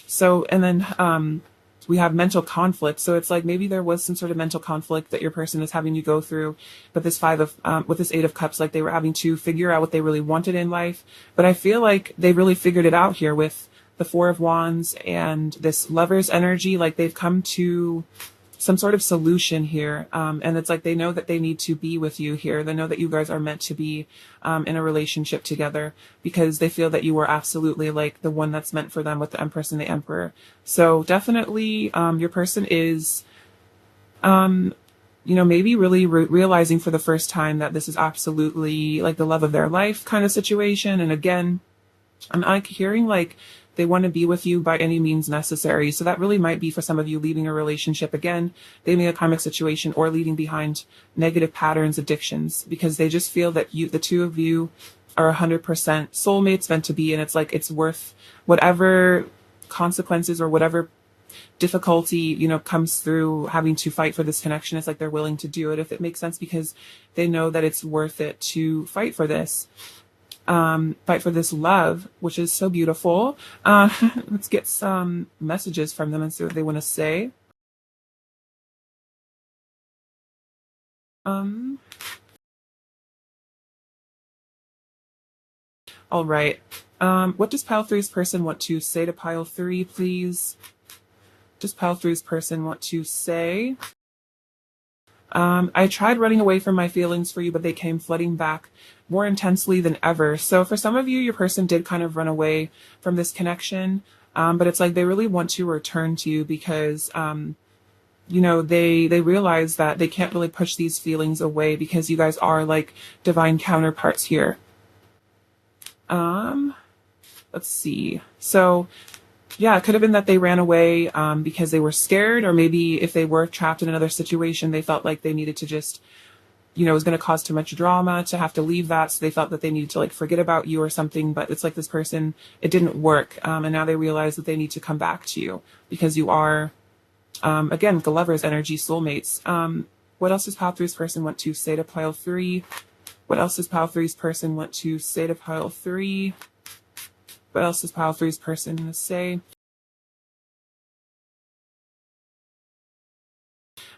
So, and then we have mental conflict. So it's like maybe there was some sort of mental conflict that your person is having to go through, but this with this Eight of Cups, like they were having to figure out what they really wanted in life. But I feel like they really figured it out here with the Four of Wands and this Lover's energy. Like they've come to some sort of solution here. And it's like they know that they need to be with you here. They know that you guys are meant to be in a relationship together because they feel that you are absolutely like the one that's meant for them with the Empress and the Emperor. So definitely your person is, you know, maybe really realizing for the first time that this is absolutely like the love of their life kind of situation. And again, I'm like hearing like they want to be with you by any means necessary. So that really might be for some of you leaving a relationship again, leaving a karmic situation, or leaving behind negative patterns, addictions, because they just feel that the two of you are 100% soulmates meant to be. And it's like, it's worth whatever consequences or whatever difficulty, you know, comes through having to fight for this connection. It's like they're willing to do it if it makes sense because they know that it's worth it to fight for this. Fight for this love, which is so beautiful. Let's get some messages from them and see what they want to say. All right. What does pile three's person want to say to pile three, please? Does pile three's person want to say? I tried running away from my feelings for you, but they came flooding back more intensely than ever. So for some of you, your person did kind of run away from this connection. But it's like they really want to return to you because, they realize that they can't really push these feelings away because you guys are like divine counterparts here. Let's see. So yeah, it could have been that they ran away because they were scared, or maybe if they were trapped in another situation, they felt like they needed to just, it was going to cause too much drama to have to leave that. So they felt that they needed to like forget about you or something. But it's like this person, it didn't work. And now they realize that they need to come back to you because you are, again, the lover's energy, soulmates. What else does pile three's person want to say to pile three? What else does pile three's person want to say to pile three? What else does pile three's person want to say?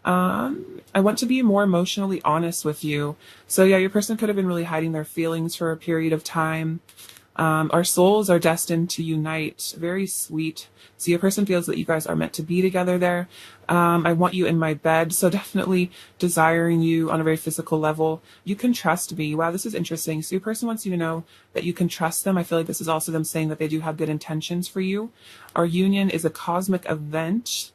I want to be more emotionally honest with you. So yeah, your person could have been really hiding their feelings for a period of time. Our souls are destined to unite. Very sweet. So your person feels that you guys are meant to be together there. I want you in my bed. So definitely desiring you on a very physical level. You can trust me. Wow, this is interesting. So your person wants you to know that you can trust them. I feel like this is also them saying that they do have good intentions for you. Our union is a cosmic event.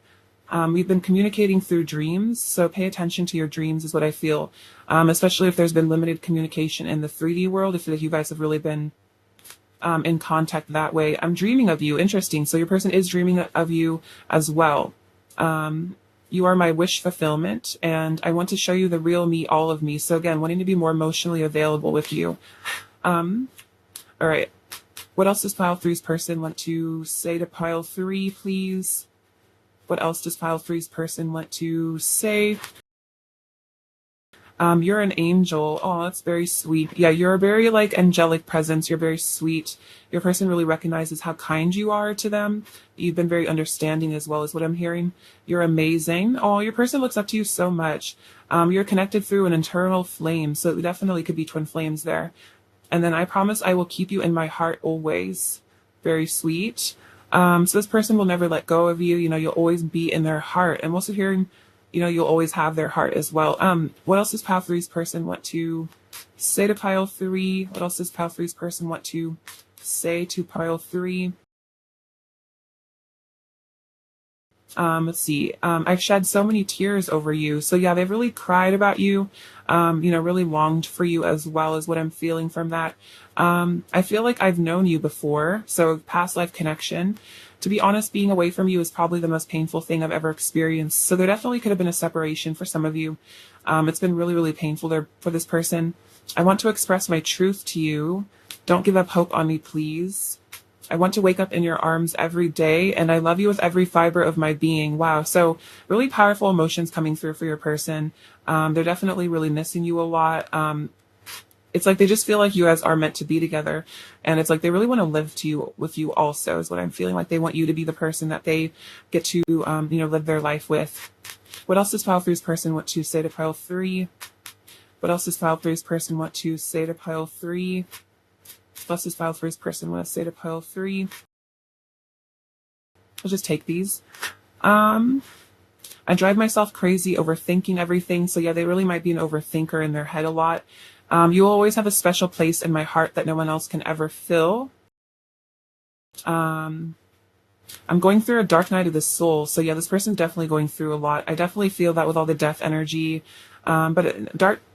We've been communicating through dreams, so pay attention to your dreams is what I feel, especially if there's been limited communication in the 3D world, if you guys have really been in contact that way. I'm dreaming of you. Interesting. So your person is dreaming of you as well. You are my wish fulfillment, and I want to show you the real me, all of me. So again, wanting to be more emotionally available with you. All right. What else does pile three's person want to say to pile three, please? What else does pile three's person want to say? You're an angel. Oh, that's very sweet. Yeah, you're a very like angelic presence. You're very sweet. Your person really recognizes how kind you are to them. You've been very understanding as well, is what I'm hearing. You're amazing. Oh, your person looks up to you so much. You're connected through an internal flame, so it definitely could be twin flames there. And then I promise I will keep you in my heart always. Very sweet. So this person will never let go of you. You'll always be in their heart. I'm also hearing, you'll always have their heart as well. What else does pile three's person want to say to pile three? What else does pile three's person want to say to pile three? Let's see. I've shed so many tears over you. So yeah, they've really cried about you, really longed for you as well, as what I'm feeling from that. I feel like I've known you before. So past life connection. To be honest, being away from you is probably the most painful thing I've ever experienced. So there definitely could have been a separation for some of you. It's been really, really painful there for this person. I want to express my truth to you. Don't give up hope on me, please. I want to wake up in your arms every day, and I love you with every fiber of my being. Wow. So really powerful emotions coming through for your person. They're definitely really missing you a lot. It's like they just feel like you guys are meant to be together, and it's like they really want to live with you also, is what I'm feeling. Like they want you to be the person that they get to, live their life with. What else does pile three's person want to say to pile three? What else does pile three's person want to say to pile three? What else does pile three's person want to say to pile three? I'll just take these. I drive myself crazy overthinking everything. So yeah, they really might be an overthinker in their head a lot. You will always have a special place in my heart that no one else can ever fill. I'm going through a dark night of the soul. So yeah, this person's definitely going through a lot. I definitely feel that with all the death energy. But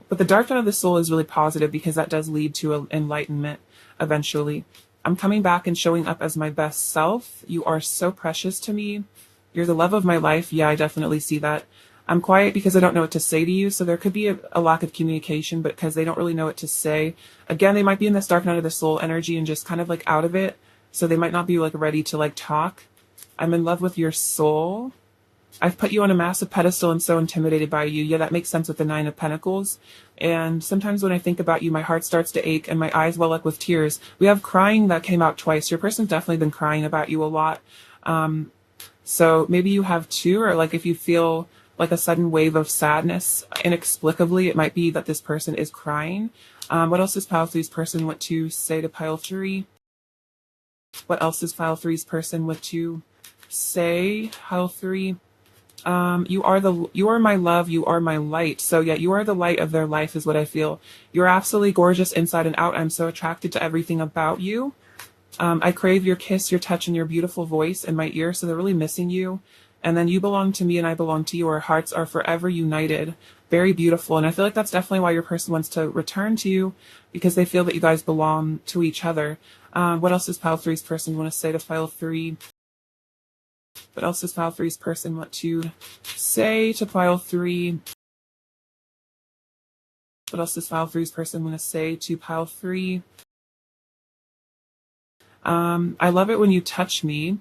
the dark night of the soul is really positive because that does lead to enlightenment eventually. I'm coming back and showing up as my best self. You are so precious to me. You're the love of my life. Yeah, I definitely see that. I'm quiet because I don't know what to say to you. So there could be a lack of communication, but because they don't really know what to say. Again, they might be in this dark night of the soul energy and just kind of like out of it. So they might not be like ready to like talk. I'm in love with your soul. I've put you on a massive pedestal and so intimidated by you. Yeah, that makes sense with the 9 of Pentacles. And sometimes when I think about you, my heart starts to ache and my eyes well up with tears. We have crying that came out twice. Your person's definitely been crying about you a lot. So maybe you have too, or like if you feel like a sudden wave of sadness inexplicably. It might be that this person is crying. What else does pile three's person want to say to pile three? What else does pile three's person want to say? Pile three. You are my love, you are my light. So yeah, you are the light of their life is what I feel. You're absolutely gorgeous inside and out. I'm so attracted to everything about you. I crave your kiss, your touch, and your beautiful voice in my ear. So they're really missing you. And then you belong to me and I belong to you. Our hearts are forever united. Very beautiful. And I feel like that's definitely why your person wants to return to you, because they feel that you guys belong to each other. What else does pile three's person want to say to pile three? What else does pile three's person want to say to pile three? What else does pile three's person want to say to pile three? I love it when you touch me.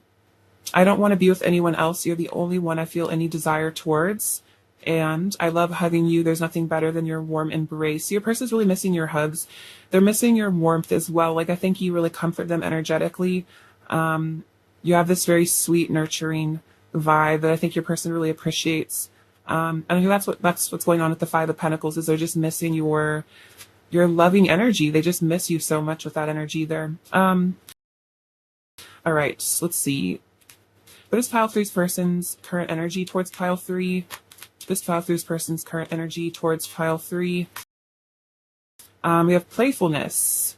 I don't want to be with anyone else. You're the only one I feel any desire towards. And I love hugging you. There's nothing better than your warm embrace. Your person's really missing your hugs. They're missing your warmth as well. Like, I think you really comfort them energetically. You have this very sweet, nurturing vibe that I think your person really appreciates. And I think that's what's going on with the Five of Pentacles, is they're just missing your loving energy. They just miss you so much with that energy there. All right, let's see. What is pile three's person's current energy towards pile three? This pile three's person's current energy towards pile three. We have playfulness.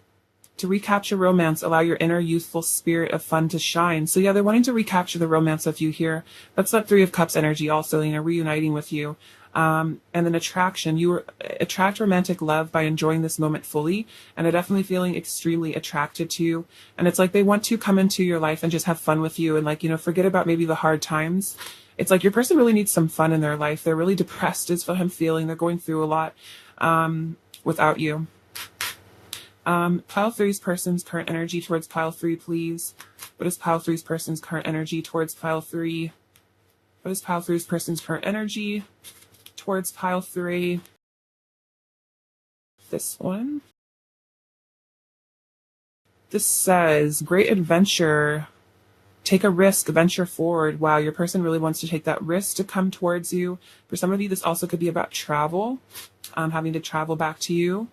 To recapture romance, allow your inner youthful spirit of fun to shine. So yeah, they're wanting to recapture the romance of you here. That's that Three of Cups energy also, reuniting with you. And then attraction. You attract romantic love by enjoying this moment fully, and are definitely feeling extremely attracted to you. And it's like they want to come into your life and just have fun with you and forget about maybe the hard times. It's like your person really needs some fun in their life. They're really depressed is what I'm feeling. They're going through a lot without you. Pile three's person's current energy towards pile three, please. What is pile three's person's current energy towards pile three? What is pile three's person's current energy towards pile three? This one. This says, great adventure. Take a risk, venture forward. Wow, your person really wants to take that risk to come towards you. For some of you, this also could be about travel, having to travel back to you.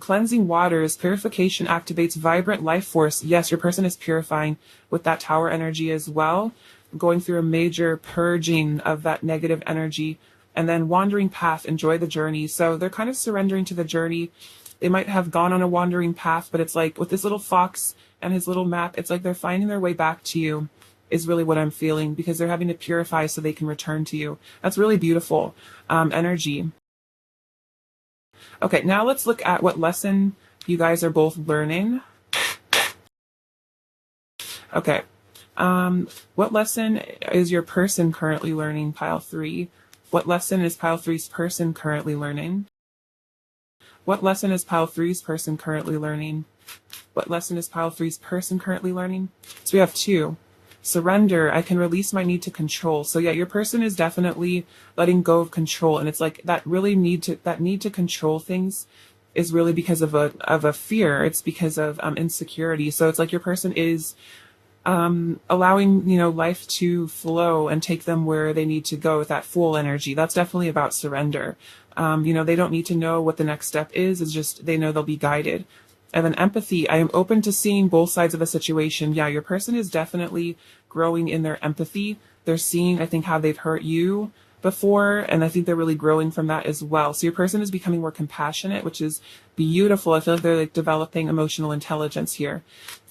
Cleansing waters, purification activates vibrant life force. Yes, your person is purifying with that Tower energy as well, going through a major purging of that negative energy. And then wandering path, enjoy the journey. So they're kind of surrendering to the journey. They might have gone on a wandering path, but it's like with this little fox and his little map, it's like they're finding their way back to you is really what I'm feeling, because they're having to purify so they can return to you. That's really beautiful energy. Okay, now let's look at what lesson you guys are both learning. Okay, what lesson is your person currently learning, pile three? What lesson is pile three's person currently learning? What lesson is pile three's person currently learning? What lesson is pile three's person currently learning? So we have two. Surrender. I can release my need to control. So yeah, your person is definitely letting go of control, and it's like that need to control things is really because of a fear. It's because of insecurity. So it's like your person is allowing life to flow and take them where they need to go with that full energy. That's definitely about surrender. They don't need to know what the next step is. It's just they know they'll be guided. And then empathy. I am open to seeing both sides of a situation. Yeah, your person is definitely growing in their empathy. They're seeing, I think, how they've hurt you before, and I think they're really growing from that as well. So your person is becoming more compassionate, which is beautiful. I feel like they're developing emotional intelligence here.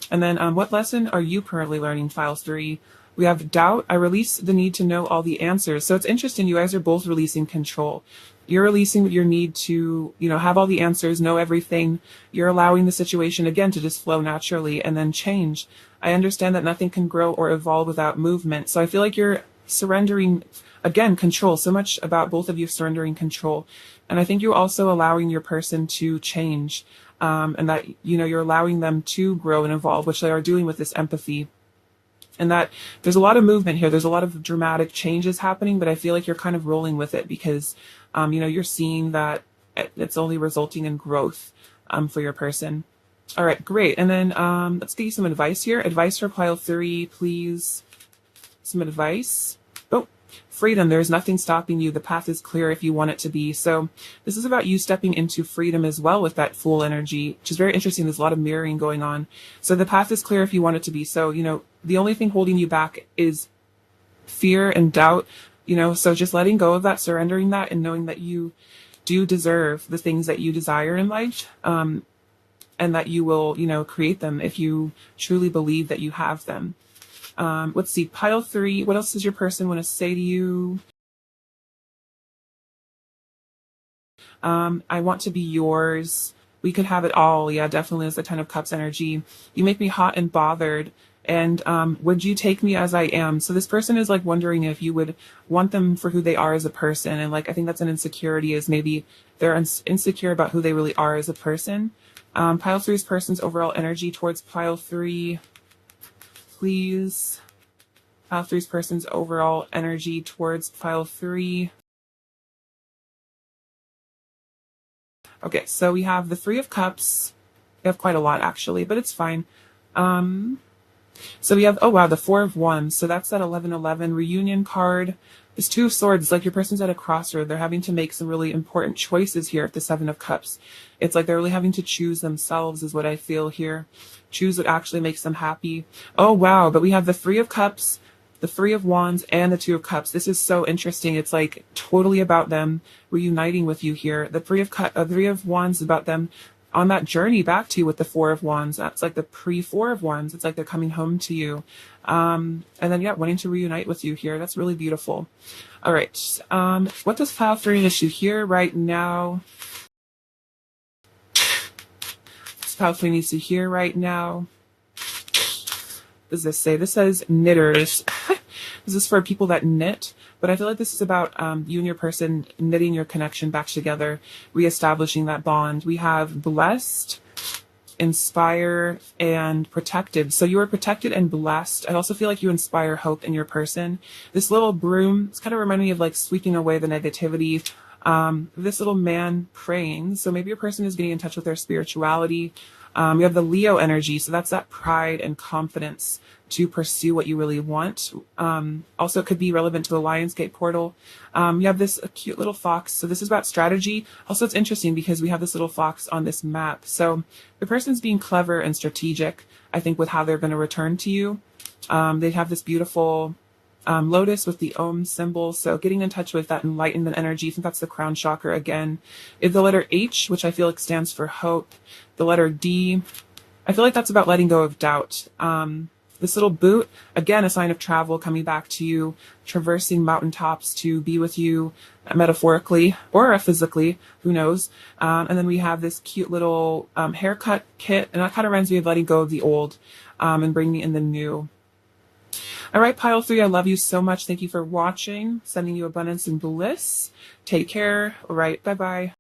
And then what lesson are you currently learning, file three? We have doubt. I release the need to know all the answers. So it's interesting. You guys are both releasing control. You're releasing your need to, have all the answers, know everything. You're allowing the situation, again, to just flow naturally and then change. I understand that nothing can grow or evolve without movement. So I feel like you're surrendering, again, control. So much about both of you surrendering control. And I think you're also allowing your person to change, and that, you're allowing them to grow and evolve, which they are doing with this empathy. And that there's a lot of movement here. There's a lot of dramatic changes happening, but I feel like you're kind of rolling with it because, you're seeing that it's only resulting in growth for your person. All right, great. And then let's get you some advice here. Advice for pile three, please. Some advice. Oh, freedom. There's nothing stopping you. The path is clear if you want it to be. So this is about you stepping into freedom as well with that Fool energy, which is very interesting. There's a lot of mirroring going on. So the path is clear if you want it to be. So, the only thing holding you back is fear and doubt, so just letting go of that, surrendering that, and knowing that you do deserve the things that you desire in life, and that you will, create them if you truly believe that you have them. Let's see, pile 3. What else does your person want to say to you? I want to be yours. We could have it all. Yeah, definitely is the 10 of Cups energy. You make me hot and bothered. And would you take me as I am? So this person is like wondering if you would want them for who they are as a person. And like, I think that's an insecurity, is maybe they're insecure about who they really are as a person. Pile 3's person's overall energy towards pile 3. Please. Pile 3's person's overall energy towards pile 3. Okay, so we have the 3 of Cups. We have quite a lot actually, but it's fine. So we have, oh wow, the 4 of Wands. So that's that 11-11 reunion card. This 2 of Swords, it's like your person's at a crossroad. They're having to make some really important choices here at the 7 of Cups. It's like they're really having to choose themselves is what I feel here. Choose what actually makes them happy. Oh wow, but we have the 3 of Cups, the 3 of Wands, and the 2 of Cups. This is so interesting. It's like totally about them reuniting with you here. The 3 of Wands is about them on that journey back to you with the 4 of Wands. That's like the pre-4 of Wands. It's like they're coming home to you. And then, yeah, wanting to reunite with you here. That's really beautiful. All right. What does pile 3 need to hear right now? What pile 3 needs to hear right now? What does this say? This says knitters. This is for people that knit. But I feel like this is about you and your person knitting your connection back together, reestablishing that bond. We have blessed, inspire, and protected. So you are protected and blessed. I also feel like you inspire hope in your person. This little broom, it's kind of reminding me of like sweeping away the negativity. This little man praying. So maybe your person is getting in touch with their spirituality. You have the Leo energy. So that's that pride and confidence to pursue what you really want. Also, it could be relevant to the Lionsgate portal. You have this cute little fox. So this is about strategy. Also, it's interesting because we have this little fox on this map. So the person's being clever and strategic, I think, with how they're going to return to you. They have this beautiful lotus with the Om symbol. So getting in touch with that enlightenment energy. I think that's the crown chakra again. Is the letter H, which I feel like stands for hope. The letter D, I feel like that's about letting go of doubt. This little boot, again, a sign of travel coming back to you, traversing mountaintops to be with you, metaphorically or physically, who knows. And then we have this cute little haircut kit, and that kind of reminds me of letting go of the old and bringing in the new. All right, pile 3, I love you so much. Thank you for watching. Sending you abundance and bliss. Take care. All right, bye-bye.